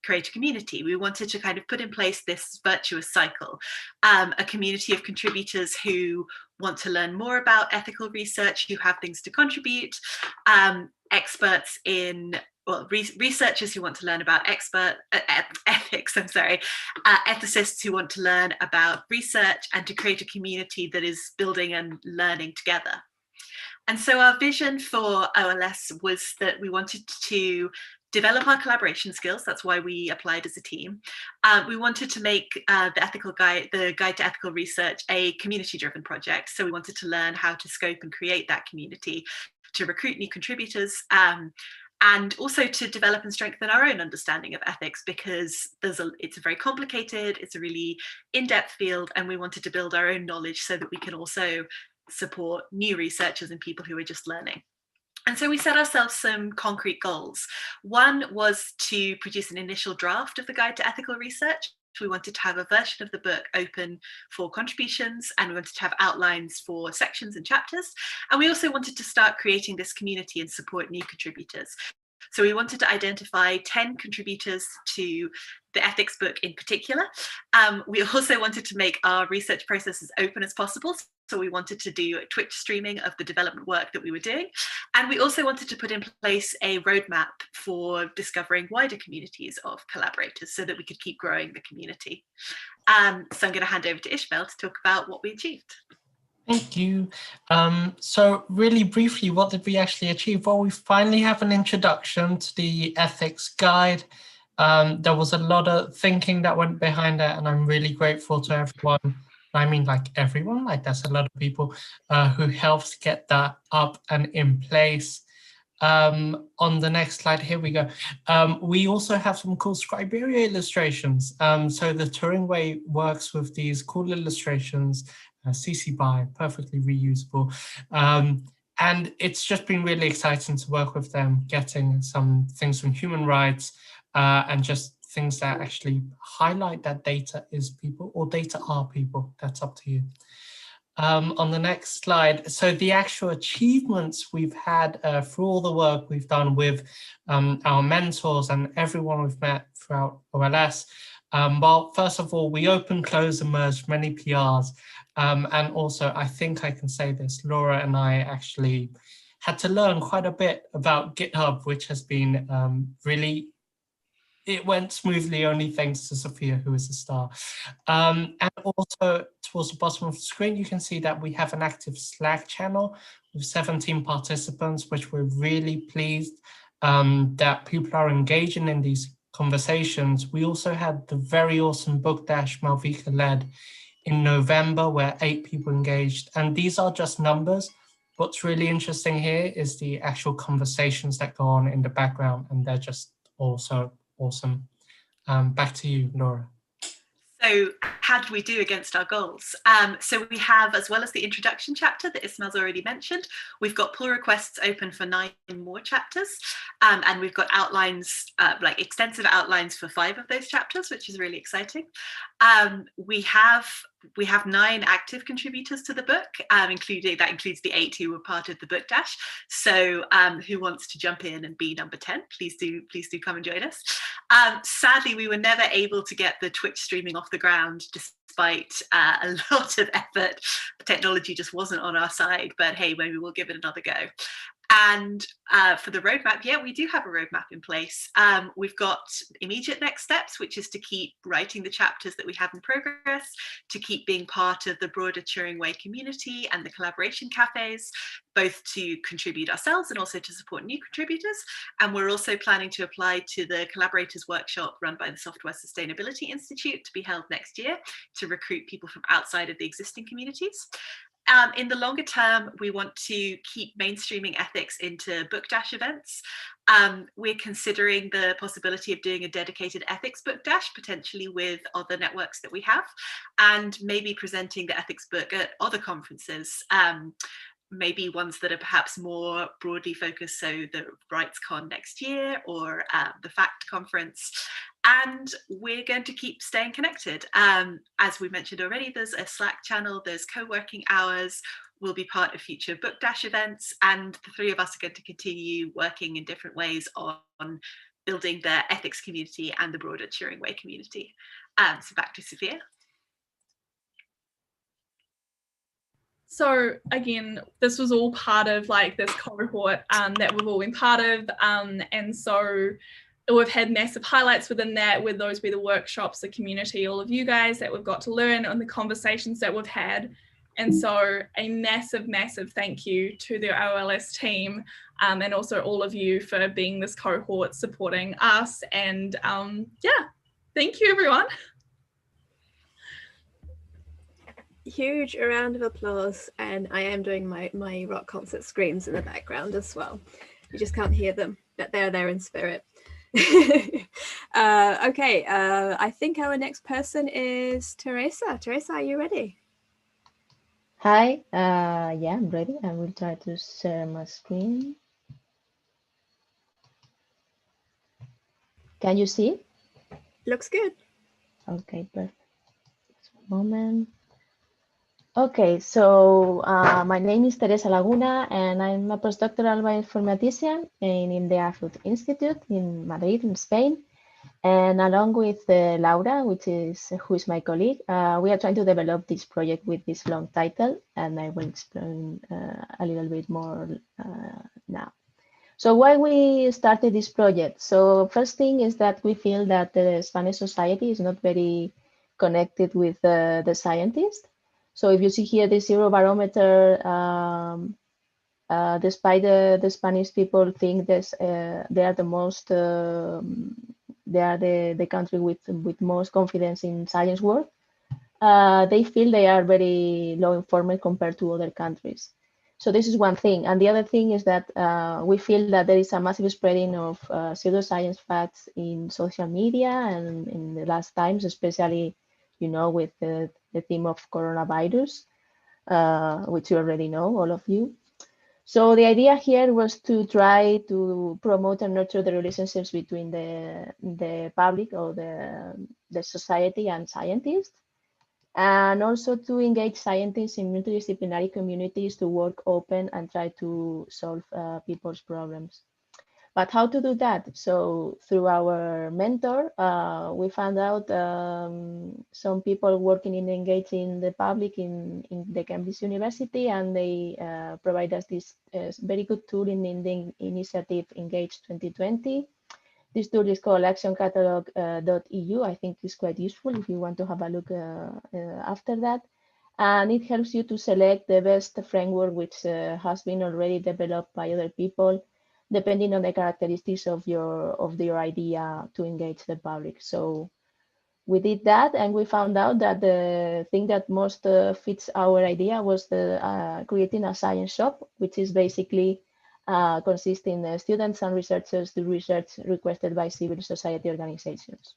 create a community. We wanted to kind of put in place this virtuous cycle, a community of contributors who want to learn more about ethical research, who have things to contribute, experts in, well, researchers who want to learn about ethics, ethicists who want to learn about research, and to create a community that is building and learning together. And so our vision for OLS was that we wanted to develop our collaboration skills. That's why we applied as a team. We wanted to make the Guide to Ethical Research a community-driven project. So we wanted to learn how to scope and create that community, to recruit new contributors, and also to develop and strengthen our own understanding of ethics, because it's a very complicated, it's a really in-depth field, and we wanted to build our own knowledge so that we can also support new researchers and people who are just learning. And so we set ourselves some concrete goals. One was to produce an initial draft of the Guide to Ethical Research. We wanted to have a version of the book open for contributions, and we wanted to have outlines for sections and chapters. And we also wanted to start creating this community and support new contributors. So we wanted to identify 10 contributors to the ethics book in particular. We also wanted to make our research process as open as possible. So we wanted to do a Twitch streaming of the development work that we were doing. And we also wanted to put in place a roadmap for discovering wider communities of collaborators so that we could keep growing the community. So I'm going to hand over to Ishmael to talk about what we achieved.
Thank you. So really briefly, what did we actually achieve? Well, we finally have an introduction to the ethics guide. There was a lot of thinking that went behind that, and I'm really grateful to everyone. I mean, like everyone, like there's a lot of people who helped get that up and in place. On the next slide, here we go. We also have some cool Scriberia illustrations. So the Turing Way works with these cool illustrations, CC BY, perfectly reusable. And it's just been really exciting to work with them, getting some things from human rights and just things that actually highlight that data is people or data are people. That's up to you. On the next slide, so the actual achievements we've had through all the work we've done with our mentors and everyone we've met throughout OLS. Well, first of all, we opened, closed, and merged many PRs. And also, I think I can say this, Laura and I actually had to learn quite a bit about GitHub, which has been really, it went smoothly only thanks to Sophia, who is a star. And also towards the bottom of the screen, you can see that we have an active Slack channel with 17 participants, which we're really pleased that people are engaging in these conversations. We also had the very awesome Book Dash Malvika led in November, where 8 people engaged. And these are just numbers. What's really interesting here is the actual conversations that go on in the background, and they're just also awesome. Back to you, Laura.
So how did we do against our goals? So we have, as well as the introduction chapter that Ismail's already mentioned, we've got pull requests open for 9 more chapters. And we've got outlines, like extensive outlines for 5 of those chapters, which is really exciting. We have 9 active contributors to the book, that includes the 8 who were part of the Book Dash. So who wants to jump in and be number 10? Please do come and join us. Sadly, we were never able to get the Twitch streaming off the ground, despite a lot of effort. The technology just wasn't on our side, but hey, maybe we'll give it another go. And for the roadmap, yeah, we do have a roadmap in place. We've got immediate next steps, which is to keep writing the chapters that we have in progress, to keep being part of the broader Turing Way community and the collaboration cafes, both to contribute ourselves and also to support new contributors. And we're also planning to apply to the collaborators workshop run by the Software Sustainability Institute to be held next year to recruit people from outside of the existing communities. In the longer term, we want to keep mainstreaming ethics into Book Dash events. We're considering the possibility of doing a dedicated ethics Book Dash, potentially with other networks that we have, and maybe presenting the ethics book at other conferences, maybe ones that are perhaps more broadly focused, so the RightsCon next year or the FACT conference. And we're going to keep staying connected. As we mentioned already, there's a Slack channel, there's co-working hours, we'll be part of future Book Dash events, and the 3 of us are going to continue working in different ways on building the ethics community and the broader Turing Way community. So back to Sophia.
So again, this was all part of like this cohort that we've all been part of. And so we've had massive highlights within that, with those be the workshops, the community, all of you guys that we've got to learn, and the conversations that we've had. And so a massive, massive thank you to the OLS team, and also all of you for being this cohort, supporting us. And yeah, thank you, everyone.
Huge round of applause, and I am doing my rock concert screams in the background as well. You just can't hear them, but they're there in spirit. Okay, I think our next person is Teresa. Teresa, are you ready?
Hi, yeah, I'm ready. I will try to share my screen.
Can you see?
Looks good.
Okay, perfect. Just a moment. Okay, so my name is Teresa Laguna, and I'm a postdoctoral bioinformatician in the Food Institute in Madrid, in Spain. And along with Laura, who is my colleague, we are trying to develop this project with this long title, and I will explain a little bit more now. So why we started this project? So first thing is that we feel that the Spanish society is not very connected with the scientists. So if you see here the Zero Barometer, despite the Spanish people think this, they are the most, they are the country with most confidence in science work, they feel they are very low informed compared to other countries. So this is one thing. And the other thing is that we feel that there is a massive spreading of pseudoscience facts in social media and in the last times, especially, you know, with the theme of coronavirus, which you already know, all of you. So the idea here was to try to promote and nurture the relationships between the public or the society and scientists, and also to engage scientists in multidisciplinary communities to work open and try to solve people's problems. But how to do that? So through our mentor, we found out some people working in engaging the public in the Cambridge University, and they provide us this very good tool in the initiative Engage 2020. This tool is called actioncatalog.eu. I think it's quite useful if you want to have a look after that. And it helps you to select the best framework which has been already developed by other people, depending on the characteristics of your idea to engage the public. So we did that, and we found out that the thing that most fits our idea was creating a science shop, which is basically consisting students and researchers do research requested by civil society organizations.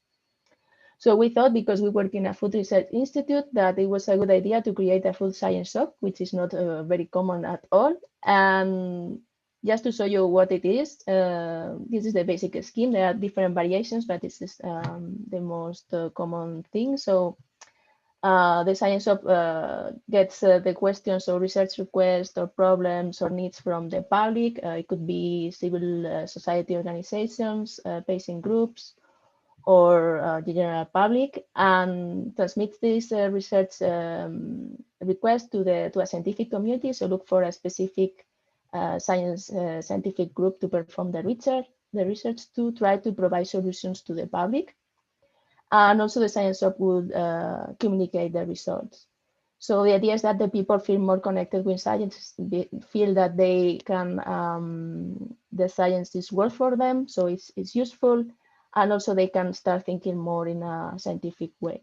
So we thought, because we work in a food research institute, that it was a good idea to create a food science shop, which is not very common at all. And just to show you what it is, this is the basic scheme. There are different variations, but this is the most common thing. So the science shop gets the questions or research requests or problems or needs from the public. It could be civil society organizations, patient groups, or the general public, and transmits this research request to a scientific community. So look for a specific scientific group to perform the research to try to provide solutions to the public. And also the science shop would communicate the results. So the idea is that the people feel more connected with science, feel that they can, the science is worth for them, so it's useful, and also they can start thinking more in a scientific way.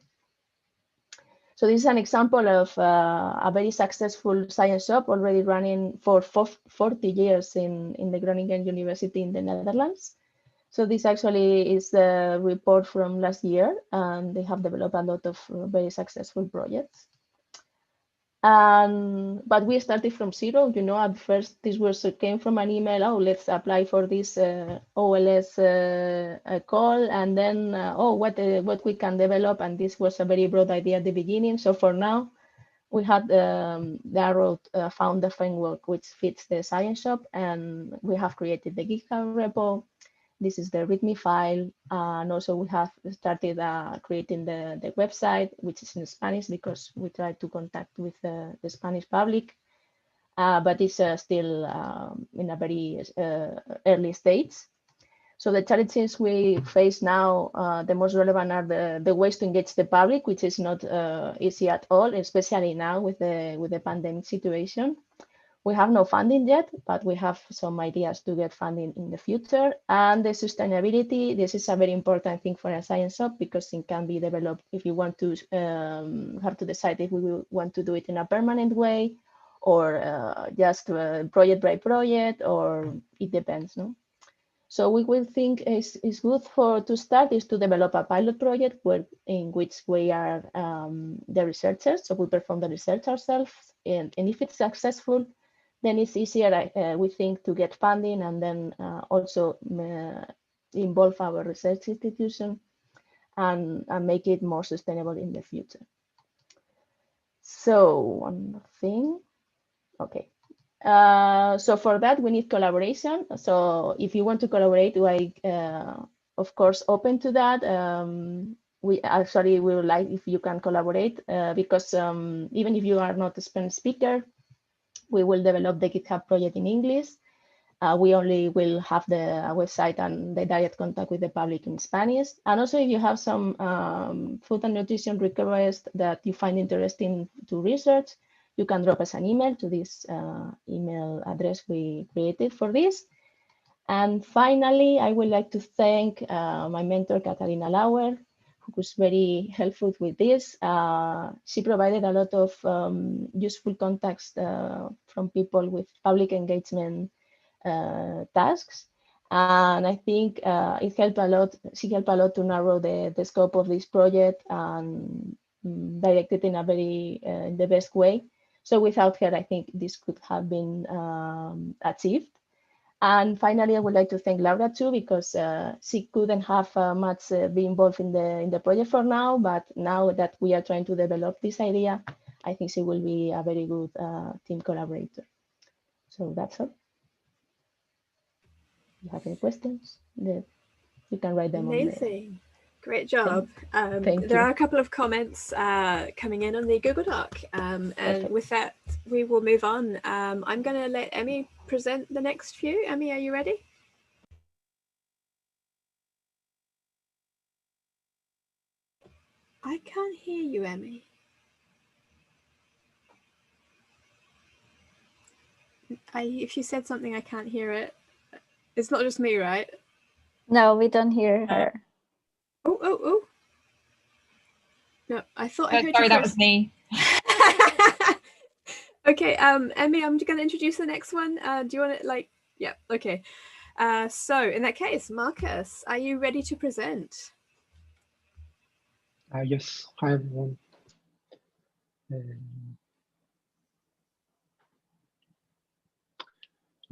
So this is an example of a very successful science shop already running for 40 years in the Groningen University in the Netherlands. So this actually is the report from last year, and they have developed a lot of very successful projects. But we started from zero. You know, at first this came from an email. Oh, let's apply for this OLS call, and then what we can develop. And this was a very broad idea at the beginning. So for now, we had found the framework which fits the science shop, and we have created the GitHub repo. This is the README file, and also we have started creating the website, which is in Spanish because we try to contact with the Spanish public, but it's still in a very early stage. So the challenges we face now, the most relevant are the ways to engage the public, which is not easy at all, especially now with the pandemic situation. We have no funding yet, but we have some ideas to get funding in the future. And the sustainability, this is a very important thing for a science shop because it can be developed if you want to have to decide if we will want to do it in a permanent way or just project by project, or it depends, no? So we will think is good to start is to develop a pilot project in which we are the researchers, so we perform the research ourselves, and if it's successful, then it's easier, we think, to get funding, and then also
involve our research institution and make it more sustainable in the future. So one thing, okay. So for that, we need collaboration. So if you want to collaborate, we of course open to that. We would like if you can collaborate because even if you are not a Spanish speaker, we will develop the GitHub project in English. We only will have the website and the direct contact with the public in Spanish. And also if you have some food and nutrition requests that you find interesting to research, you can drop us an email to this email address we created for this. And finally, I would like to thank my mentor, Katarina Lauer, who was very helpful with this. She provided a lot of useful contacts from people with public engagement tasks. And I think it helped a lot. She helped a lot to narrow the scope of this project and direct it in a very in the best way. So without her, I think this could have been achieved. And finally, I would like to thank Laura too, because she couldn't have much be involved in the project for now. But now that we are trying to develop this idea, I think she will be a very good team collaborator. So that's all. If you have any questions, you can write them.
Amazing. Great job.
Thank
there
you.
are a couple of comments coming in on the Google Doc. And with that, we will move on. I'm going to let Emmy present the next few. Emmy, are you ready? I can't hear you, Emmy. If you said something, I can't hear it. It's not just me, right?
No, we don't hear her.
Oh. No, I thought I heard
sorry,
you
that
first.
was me.
Okay, Emmy, I'm going to introduce the next one. Do you want to yeah, okay. So in that case, Marcus, are you ready to present?
Yes, hi everyone.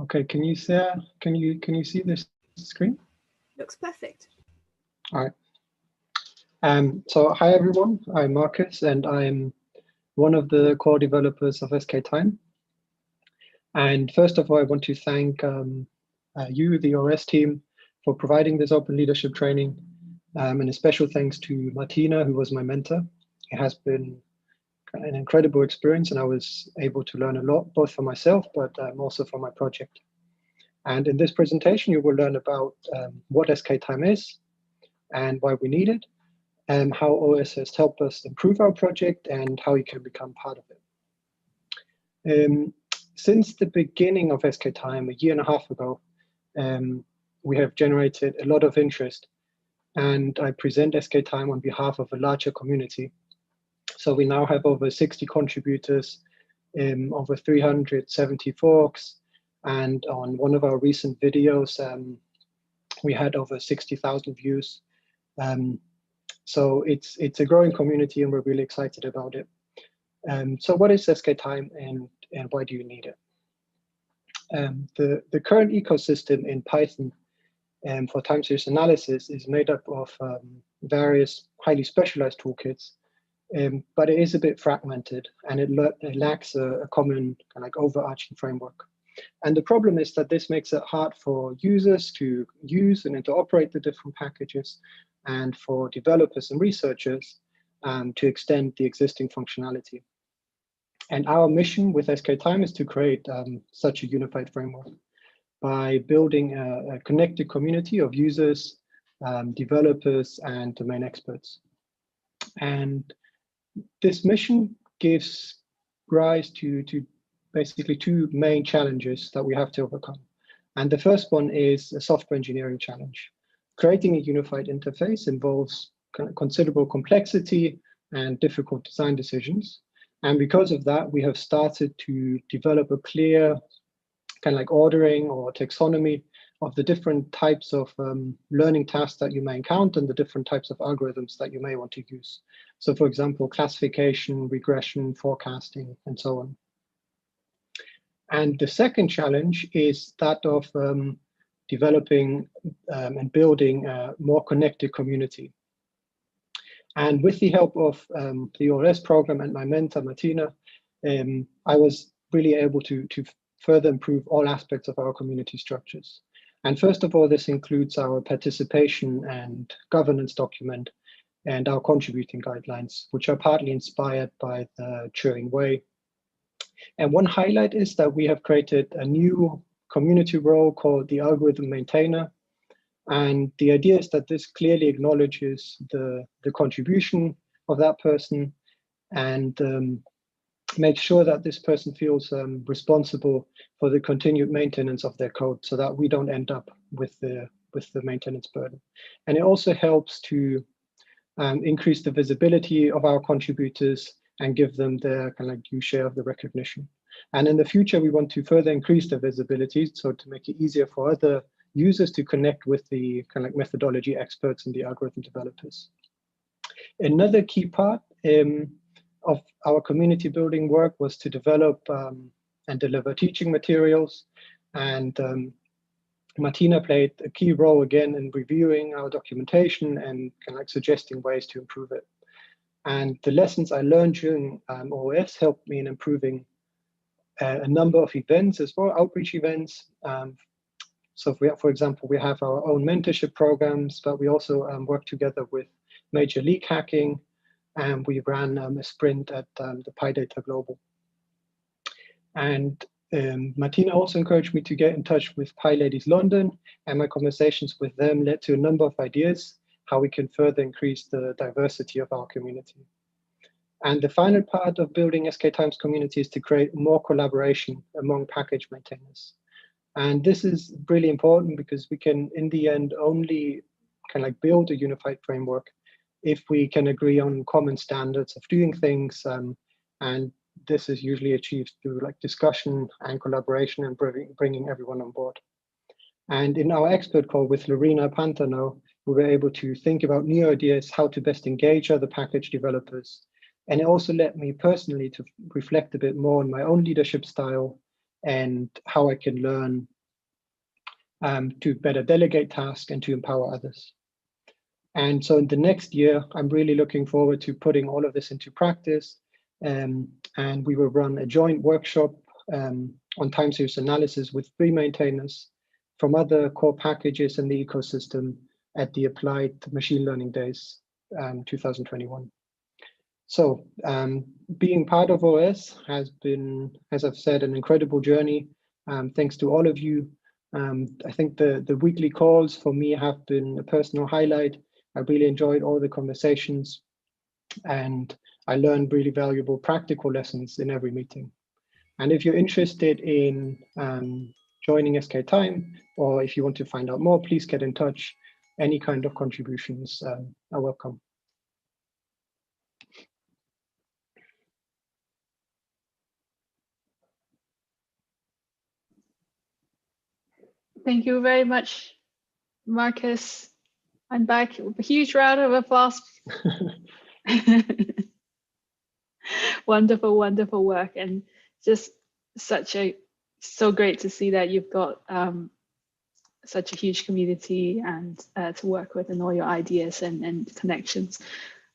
Okay, can you see this screen?
Looks perfect.
All right. So hi everyone, I'm Marcus and I'm one of the core developers of SK Time. And first of all, I want to thank you, the OS team, for providing this open leadership training. And a special thanks to Martina, who was my mentor. It has been an incredible experience and I was able to learn a lot, both for myself, but also for my project. And in this presentation, you will learn about what SK Time is and why we need it, and how OS has helped us improve our project and how you can become part of it. Since the beginning of SK Time, a year and a half ago, we have generated a lot of interest, and I present SK Time on behalf of a larger community. So we now have over 60 contributors, over 370 forks, and on one of our recent videos, we had over 60,000 views. So it's a growing community and we're really excited about it. So what is SK Time and why do you need it? The current ecosystem in Python for time series analysis is made up of various highly specialized toolkits, but it is a bit fragmented and it lacks a common kind of like overarching framework. And the problem is that this makes it hard for users to use and interoperate the different packages, and for developers and researchers to extend the existing functionality. And our mission with SK Time is to create such a unified framework by building a connected community of users, developers, and domain experts. And this mission gives rise to basically two main challenges that we have to overcome. And the first one is a software engineering challenge. Creating a unified interface involves considerable complexity and difficult design decisions. And because of that, we have started to develop a clear kind of like ordering or taxonomy of the different types of learning tasks that you may encounter and the different types of algorithms that you may want to use. So for example, classification, regression, forecasting, and so on. And the second challenge is that of developing and building a more connected community. And with the help of the OLS program and my mentor, Martina, I was really able to further improve all aspects of our community structures. And first of all, this includes our participation and governance document and our contributing guidelines, which are partly inspired by the Turing Way. And one highlight is that we have created a new community role called the algorithm maintainer. And the idea is that this clearly acknowledges the contribution of that person and make sure that this person feels responsible for the continued maintenance of their code, so that we don't end up with the maintenance burden. And it also helps to increase the visibility of our contributors and give them their kind of due share of the recognition. And in the future, we want to further increase the visibility, so to make it easier for other users to connect with the kind of like methodology experts and the algorithm developers. Another key part of our community building work was to develop and deliver teaching materials. And Martina played a key role again in reviewing our documentation and kind of like suggesting ways to improve it. And the lessons I learned during OS helped me in improving a number of events as well, outreach events. So for example, we have our own mentorship programs, but we also work together with Major League Hacking, and we ran a sprint at the PyData Global. And Martina also encouraged me to get in touch with PyLadies London, and my conversations with them led to a number of ideas how we can further increase the diversity of our community. And the final part of building SK Times community is to create more collaboration among package maintainers. And this is really important because we can, in the end, only kind of like build a unified framework if we can agree on common standards of doing things. And this is usually achieved through like discussion and collaboration and bringing everyone on board. And in our expert call with Lorena Pantano, we were able to think about new ideas, how to best engage other package developers. And it also led me personally to reflect a bit more on my own leadership style and how I can learn to better delegate tasks and to empower others. And so in the next year, I'm really looking forward to putting all of this into practice. And we will run a joint workshop on time series analysis with 3 maintainers from other core packages in the ecosystem at the Applied Machine Learning Days 2021. So being part of OS has been, as I've said, an incredible journey. Thanks to all of you. I think the weekly calls for me have been a personal highlight. I really enjoyed all the conversations, and I learned really valuable practical lessons in every meeting. And if you're interested in joining SK Time, or if you want to find out more, please get in touch. Any kind of contributions are welcome.
Thank you very much, Marcus. I'm back. A huge round of applause. Wonderful, wonderful work, and just so great to see that you've got such a huge community and to work with, and all your ideas and connections.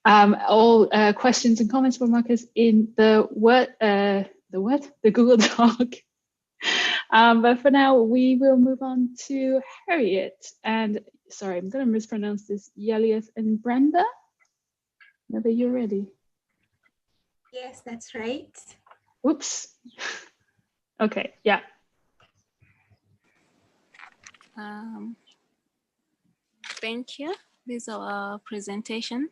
All questions and comments for Marcus in the Google Doc. But for now, we will move on to Harriet. And sorry, I'm going to mispronounce this. Yeliath and Brenda. Whenever you're ready.
Yes, that's right.
Whoops. Okay, yeah.
Thank you. This is our presentation.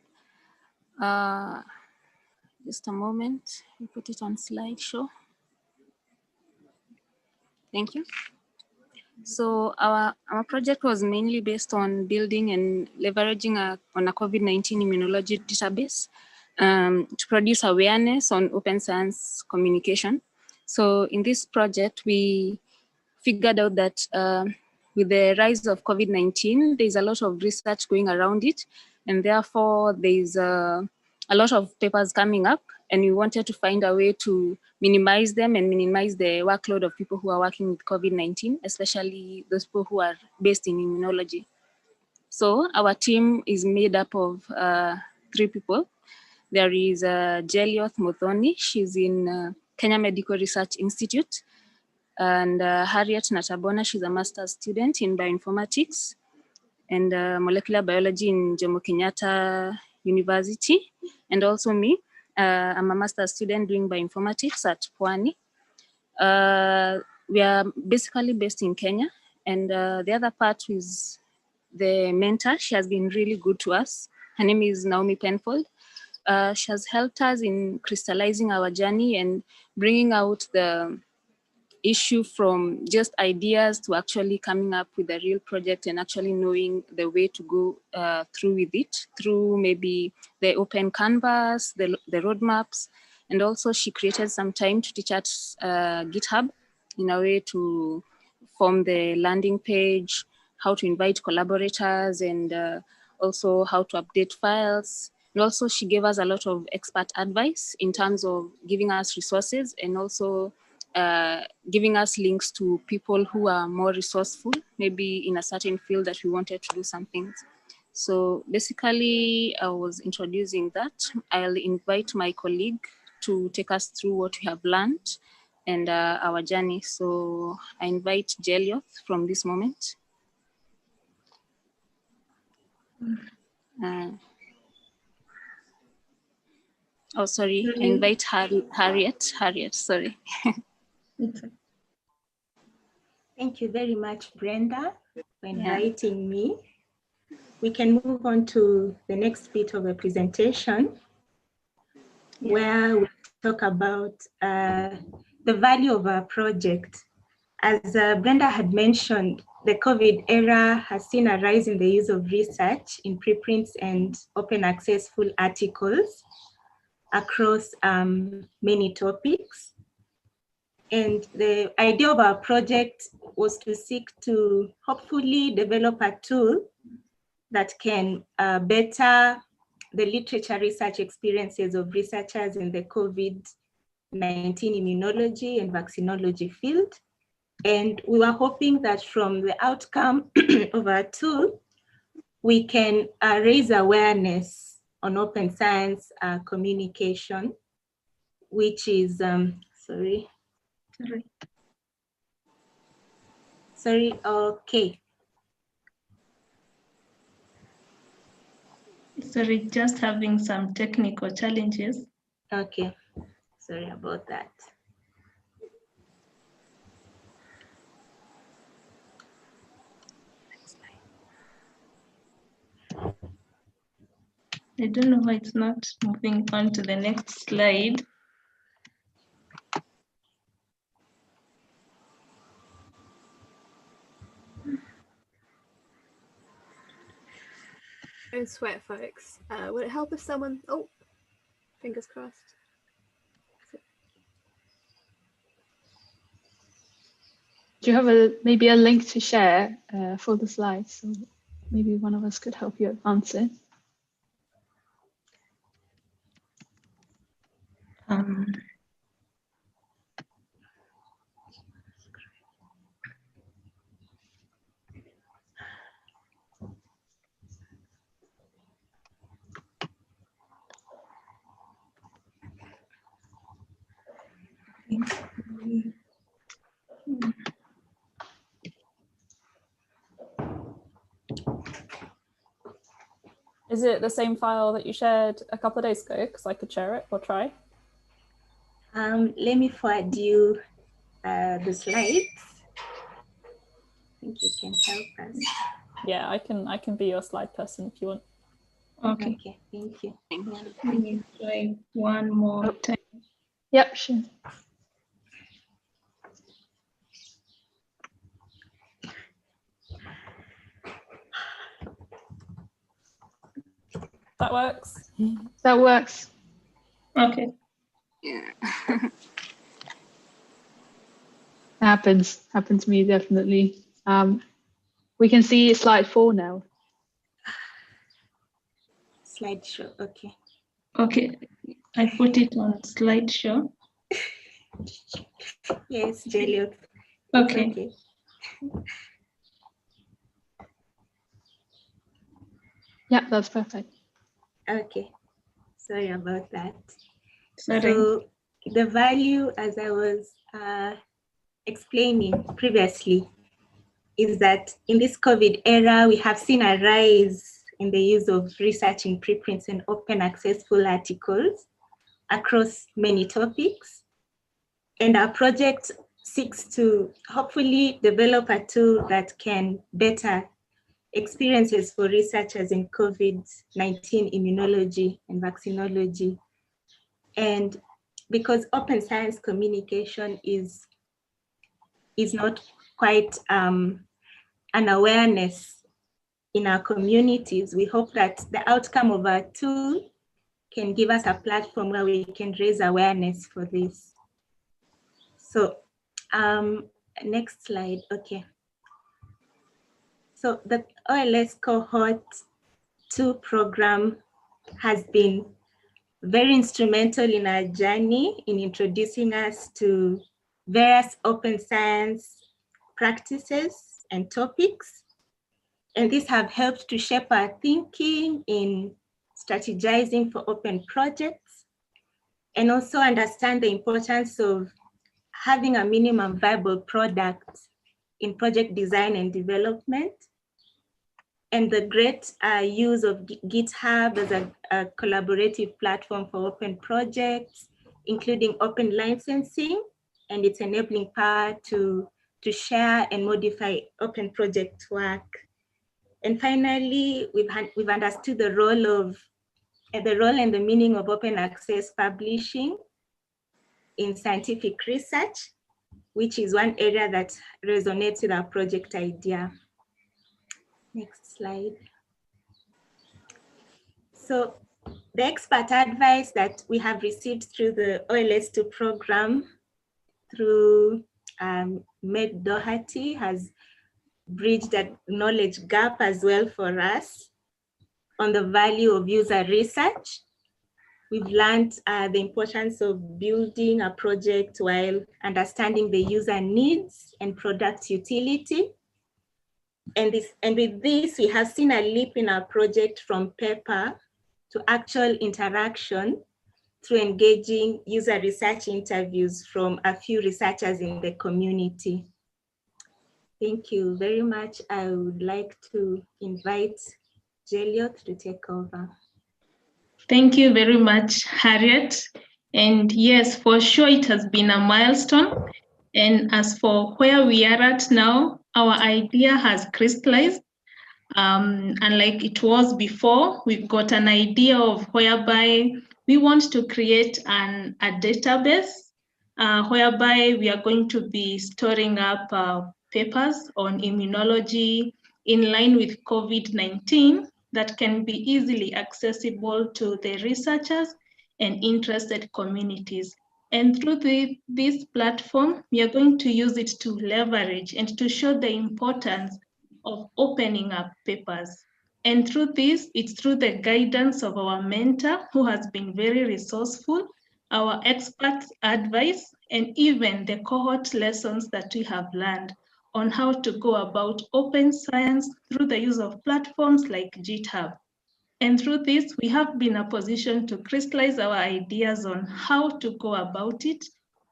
Just a moment, we put it on slideshow. Thank you. So our project was mainly based on building and leveraging on a COVID-19 immunology database to produce awareness on open science communication. So in this project, we figured out that with the rise of COVID-19, there's a lot of research going around it, and therefore there's a a lot of papers coming up, and we wanted to find a way to minimize them and minimize the workload of people who are working with COVID-19, especially those people who are based in immunology. So our team is made up of 3 people. There is Jelioth Muthoni, she's in Kenya Medical Research Institute, and Harriet Natabona, she's a master's student in bioinformatics and molecular biology in Jomo Kenyatta University, and also me. I'm a master's student doing bioinformatics at Pwani. We are basically based in Kenya, and the other part is the mentor. She has been really good to us. Her name is Naomi Penfold. She has helped us in crystallizing our journey and bringing out the issue from just ideas to actually coming up with a real project and actually knowing the way to go through with it, through maybe the open canvas, the roadmaps, and also she created some time to teach us GitHub in a way to form the landing page, how to invite collaborators, and also how to update files. And also she gave us a lot of expert advice in terms of giving us resources and also giving us links to people who are more resourceful, maybe in a certain field that we wanted to do something. So basically I was introducing that. I'll invite my colleague to take us through what we have learned and our journey. So I invite Jelioth from this moment. Oh, sorry, I invite Harriet, sorry.
Thank you very much, Brenda, for inviting me. We can move on to the next bit of the presentation, where we talk about the value of our project. As Brenda had mentioned, the COVID era has seen a rise in the use of research in preprints and open access full articles across many topics. And the idea of our project was to seek to hopefully develop a tool that can better the literature research experiences of researchers in the COVID-19 immunology and vaccinology field. And we were hoping that from the outcome of our tool, we can raise awareness on open science communication, which is, sorry, okay.
Sorry, just having some technical challenges.
Okay, sorry about that.
I don't know why it's not moving on to the next slide.
I swear, folks. Would it help if someone? Oh, fingers crossed.
Do you have maybe a link to share for the slides? So maybe one of us could help you answer.
Is it the same file that you shared a couple of days ago? Because I could share it or try.
Let me forward you the slides. I think you can help us.
Yeah, I can be your slide person if you want.
Okay.
Okay, thank you.
Let me try one more time.
Yep, sure.
That works?
That works.
Okay.
Yeah.
Happens to me, definitely. We can see slide 4 now.
Slideshow, okay.
Okay, I put it on slideshow.
Yes, Juliet.
Okay.
Okay.
Yeah, that's perfect.
Okay. Sorry about that.
Sorry.
So the value, as I was explaining previously, is that in this COVID era, we have seen a rise in the use of researching preprints and open accessible articles across many topics. And our project seeks to hopefully develop a tool that can better experiences for researchers in COVID-19 immunology and vaccinology. And because open science communication is not quite an awareness in our communities, we hope that the outcome of our tool can give us a platform where we can raise awareness for this. So next slide, okay. So the OLS Cohort 2 program has been very instrumental in our journey in introducing us to various open science practices and topics. And these have helped to shape our thinking in strategizing for open projects and also understand the importance of having a minimum viable product in project design and development, and the great use of GitHub as a collaborative platform for open projects, including open licensing and its enabling power to share and modify open project work. And finally, we've understood the role and the meaning of open access publishing in scientific research, which is one area that resonates with our project idea. Next slide. So the expert advice that we have received through the OLS2 program through Meg Doherty has bridged that knowledge gap as well for us on the value of user research. We've learned the importance of building a project while understanding the user needs and product utility. And with this, we have seen a leap in our project from paper to actual interaction through engaging user research interviews from a few researchers in the community. Thank you very much. I would like to invite Juliet to take over.
Thank you very much, Harriet. And yes, for sure, it has been a milestone. And as for where we are at now, our idea has crystallized. Unlike it was before, we've got an idea of whereby we want to create a database whereby we are going to be storing up papers on immunology in line with COVID-19 that can be easily accessible to the researchers and interested communities. And through this platform, we are going to use it to leverage and to show the importance of opening up papers. And through this, it's through the guidance of our mentor who has been very resourceful, our experts' advice, and even the cohort lessons that we have learned on how to go about open science through the use of platforms like GitHub. And through this, we have been in a position to crystallize our ideas on how to go about it,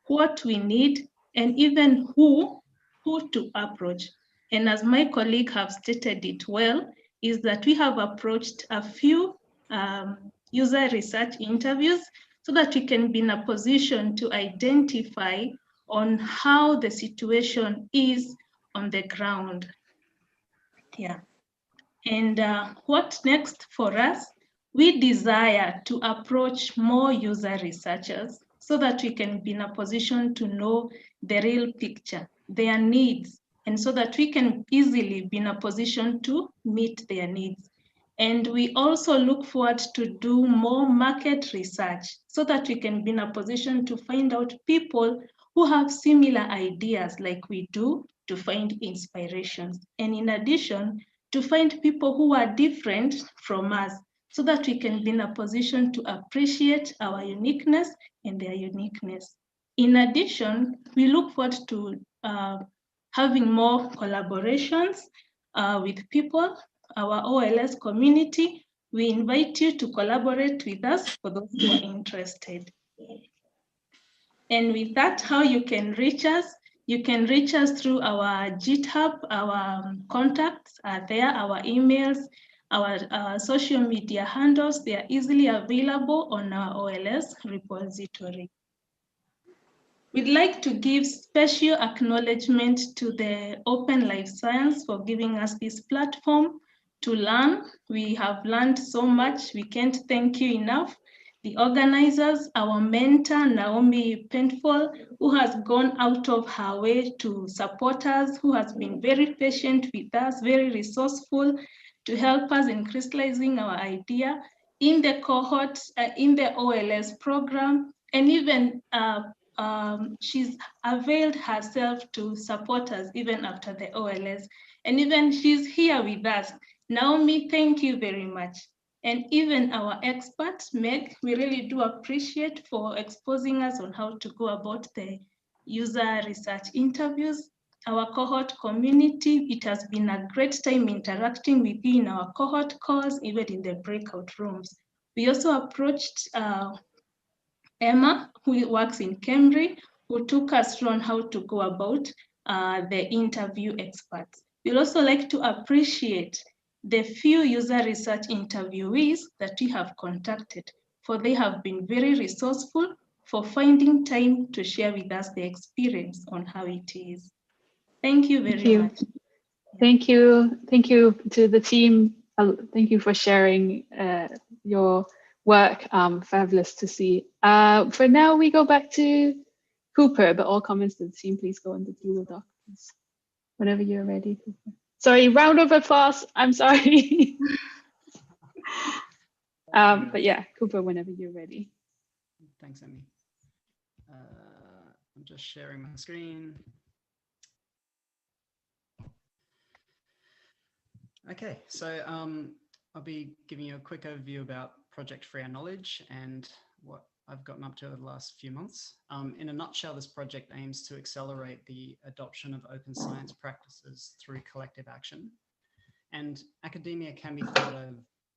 what we need, and even who to approach. And as my colleague have stated it well, is that we have approached a few user research interviews so that we can be in a position to identify on how the situation is on the ground. Yeah. And what next for us? We desire to approach more user researchers so that we can be in a position to know the real picture, their needs, and so that we can easily be in a position to meet their needs. And we also look forward to do more market research so that we can be in a position to find out people who have similar ideas like we do to find inspirations. And in addition, to find people who are different from us so that we can be in a position to appreciate our uniqueness and their uniqueness. In addition, we look forward to having more collaborations with people, our OLS community. We invite you to collaborate with us for those who are interested. And with that, how you can reach us? You can reach us through our GitHub, our contacts are there, our emails, our social media handles. They are easily available on our OLS repository. We'd like to give special acknowledgement to the Open Life Science for giving us this platform to learn. We have learned so much. We can't thank you enough. The organizers, our mentor, Naomi Penfold, who has gone out of her way to support us, who has been very patient with us, very resourceful to help us in crystallizing our idea in the cohort, in the OLS program, and even she's availed herself to support us even after the OLS. And even she's here with us. Naomi, thank you very much. And even our expert, Meg, we really do appreciate for exposing us on how to go about the user research interviews. Our cohort community, it has been a great time interacting with you in our cohort calls, even in the breakout rooms. We also approached Emma, who works in Cambridge, who took us through on how to go about the interview experts. We'd also like to appreciate the few user research interviewees that we have contacted, for they have been very resourceful for finding time to share with us their experience on how it is. Thank you very much.
Thank you. Thank you to the team. Thank you for sharing your work. Fabulous to see. For now, we go back to Cooper, but all comments to the team, please go on the Google Doc, please. Whenever you're ready, Cooper. Sorry, round of applause. I'm sorry. But yeah, Cooper, whenever you're ready.
Thanks, Emmy. I'm just sharing my screen. Okay, so I'll be giving you a quick overview about Project Free Our Knowledge and what I've gotten up to over the last few months. In a nutshell, this project aims to accelerate the adoption of open science practices through collective action. And academia can be thought of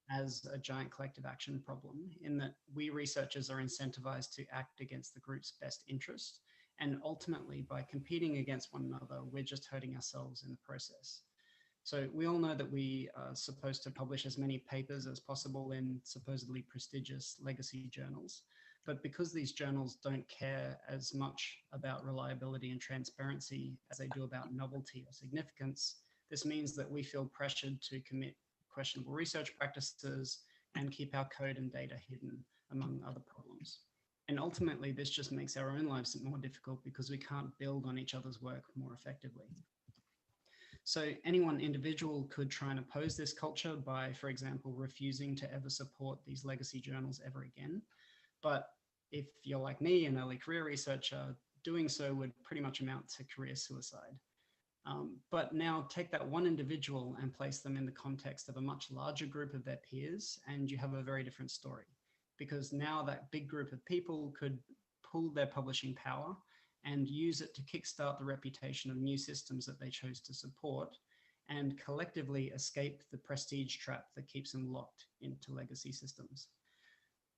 as a giant collective action problem, in that we researchers are incentivized to act against the group's best interest. And ultimately, by competing against one another, we're just hurting ourselves in the process. So we all know that we are supposed to publish as many papers as possible in supposedly prestigious legacy journals. But because these journals don't care as much about reliability and transparency as they do about novelty or significance, this means that we feel pressured to commit questionable research practices and keep our code and data hidden, among other problems. And ultimately, this just makes our own lives more difficult because we can't build on each other's work more effectively. So any one individual could try and oppose this culture by, for example, refusing to ever support these legacy journals ever again. But if you're like me, an early career researcher, doing so would pretty much amount to career suicide. But now take that one individual and place them in the context of a much larger group of their peers, and you have a very different story. Because now that big group of people could pool their publishing power and use it to kickstart the reputation of new systems that they chose to support, and collectively escape the prestige trap that keeps them locked into legacy systems.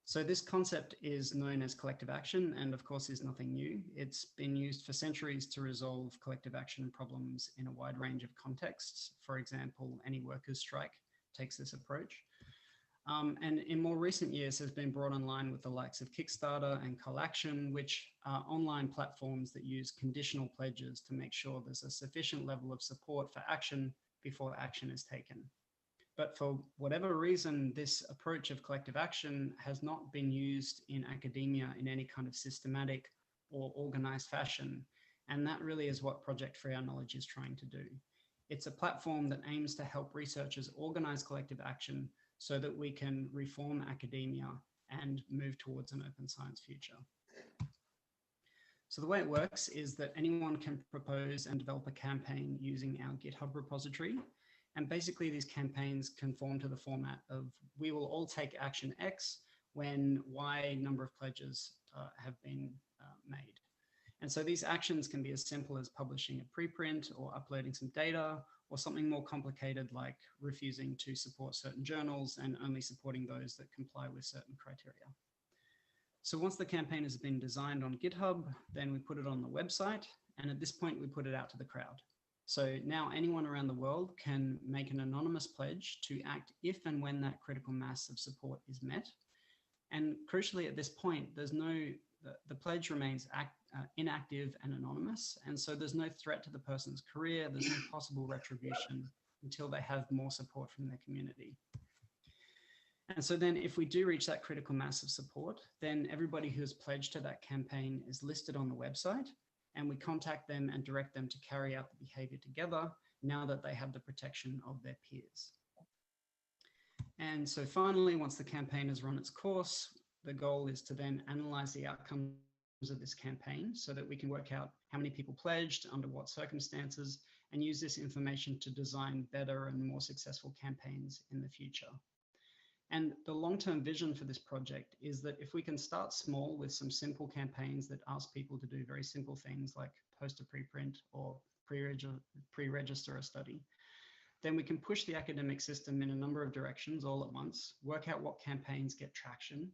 So this concept is known as collective action, and of course is nothing new. It's been used for centuries to resolve collective action problems in a wide range of contexts. For example, any workers' strike takes this approach. And in more recent years has been brought online with the likes of Kickstarter and Collaction, which are online platforms that use conditional pledges to make sure there's a sufficient level of support for action before action is taken. But for whatever reason, this approach of collective action has not been used in academia in any kind of systematic or organized fashion. And that really is what Project Free Our Knowledge is trying to do. It's a platform that aims to help researchers organize collective action so that we can reform academia and move towards an open science future. So the way it works is that anyone can propose and develop a campaign using our GitHub repository. And basically these campaigns conform to the format of we will all take action X when Y number of pledges have been made. And so these actions can be as simple as publishing a preprint or uploading some data, or something more complicated like refusing to support certain journals and only supporting those that comply with certain criteria. So once the campaign has been designed on GitHub, then we put it on the website. And at this point, we put it out to the crowd. So now anyone around the world can make an anonymous pledge to act if and when that critical mass of support is met. And crucially, at this point, there's the pledge remains inactive and anonymous. And so there's no threat to the person's career. There's no possible retribution until they have more support from their community. And so then if we do reach that critical mass of support, then everybody who has pledged to that campaign is listed on the website, and we contact them and direct them to carry out the behavior together now that they have the protection of their peers. And so finally, once the campaign has run its course, the goal is to then analyze the outcomes of this campaign so that we can work out how many people pledged, under what circumstances, and use this information to design better and more successful campaigns in the future. And the long-term vision for this project is that if we can start small with some simple campaigns that ask people to do very simple things like post a preprint or pre-register a study, then we can push the academic system in a number of directions all at once, work out what campaigns get traction,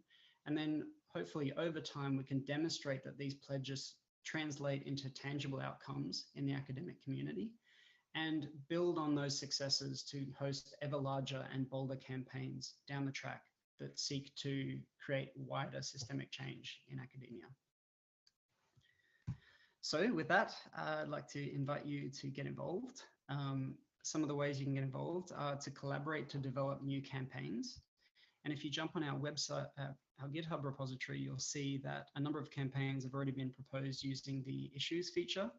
and then hopefully over time we can demonstrate that these pledges translate into tangible outcomes in the academic community, and build on those successes to host ever larger and bolder campaigns down the track that seek to create wider systemic change in academia. So with that, I'd like to invite you to get involved. Some of the ways you can get involved are to collaborate to develop new campaigns. And if you jump on our website, our GitHub repository, you'll see that a number of campaigns have already been proposed using the issues feature.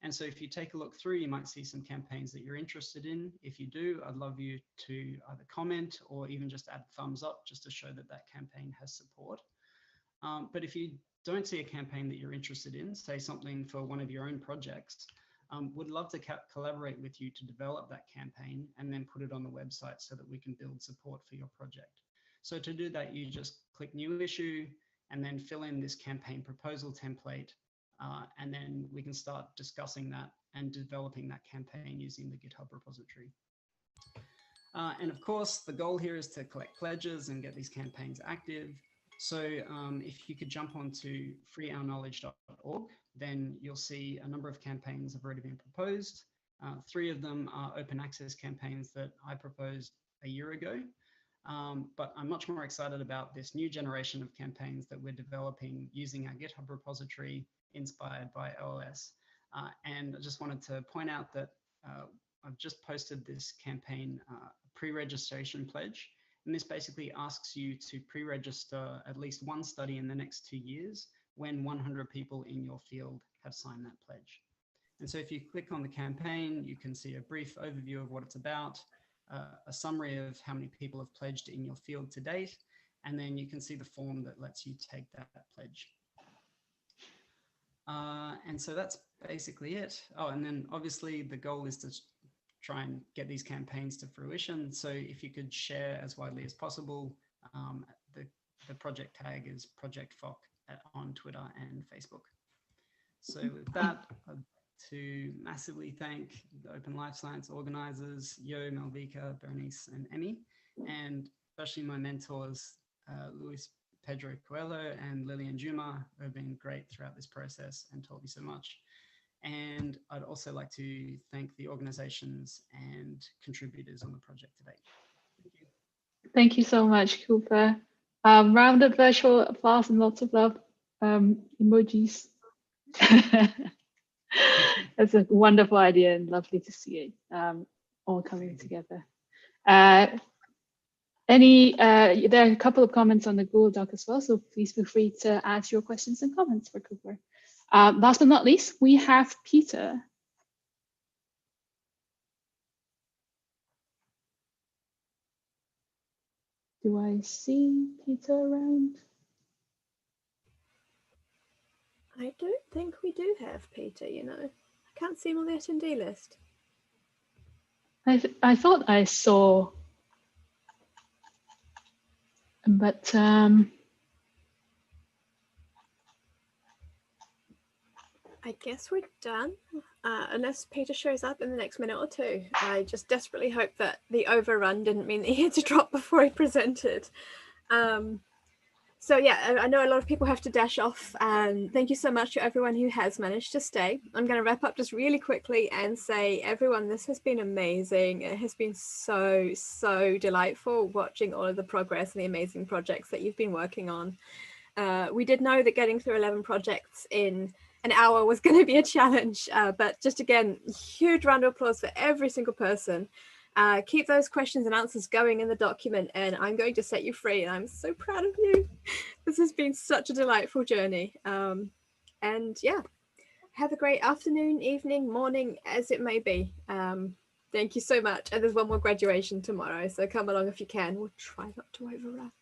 And so if you take a look through, you might see some campaigns that you're interested in. If you do, I'd love you to either comment or even just add thumbs up just to show that that campaign has support. But if you don't see a campaign that you're interested in, say something for one of your own projects, would love to collaborate with you to develop that campaign and then put it on the website so that we can build support for your project. So to do that, you just click new issue and then fill in this campaign proposal template. And then we can start discussing that and developing that campaign using the GitHub repository. And of course, the goal here is to collect pledges and get these campaigns active. So if you could jump onto freeourknowledge.org, then you'll see a number of campaigns have already been proposed. 3 of them are open access campaigns that I proposed a year ago. But I'm much more excited about this new generation of campaigns that we're developing using our GitHub repository inspired by OLS. And I just wanted to point out that I've just posted this campaign pre-registration pledge. And this basically asks you to pre-register at least one study in the next 2 years when 100 people in your field have signed that pledge. And so if you click on the campaign, you can see a brief overview of what it's about, a summary of how many people have pledged in your field to date, and then you can see the form that lets you take that pledge. And so that's basically it. Oh, and then obviously the goal is to try and get these campaigns to fruition. So if you could share as widely as possible, the project tag is Project FOC on Twitter and Facebook. So with that, I'd like to massively thank the Open Life Science organizers, Yo, Malvika, Bernice, and Emmy, and especially my mentors, Luis Pedro Coelho and Lillian Juma, who have been great throughout this process and taught me so much. And I'd also like to thank the organizations and contributors on the project today. Thank you.
Thank you so much, Cooper. Round of virtual applause and lots of love emojis. That's a wonderful idea and lovely to see it all coming together. There are a couple of comments on the Google Doc as well, so please feel free to add your questions and comments for Cooper. Last but not least, we have Peter. Do I see Peter around?
I don't think we do have Peter, you know. I can't see him on the attendee list.
I thought I saw, but
I guess we're done, unless Peter shows up in the next minute or two. I just desperately hope that the overrun didn't mean that he had to drop before he presented. So yeah, I know a lot of people have to dash off, and thank you so much to everyone who has managed to stay. I'm going to wrap up just really quickly and say, everyone, this has been amazing. It has been so delightful watching all of the progress and the amazing projects that you've been working on. We did know that getting through 11 projects in an hour was going to be a challenge, but just again, huge round of applause for every single person. Keep those questions and answers going in the document, and I'm going to set you free, and I'm so proud of you. This has been such a delightful journey. And yeah, have a great afternoon, evening, morning, as it may be. Thank you so much. And there's one more graduation tomorrow, so come along if you can. We'll try not to overrun.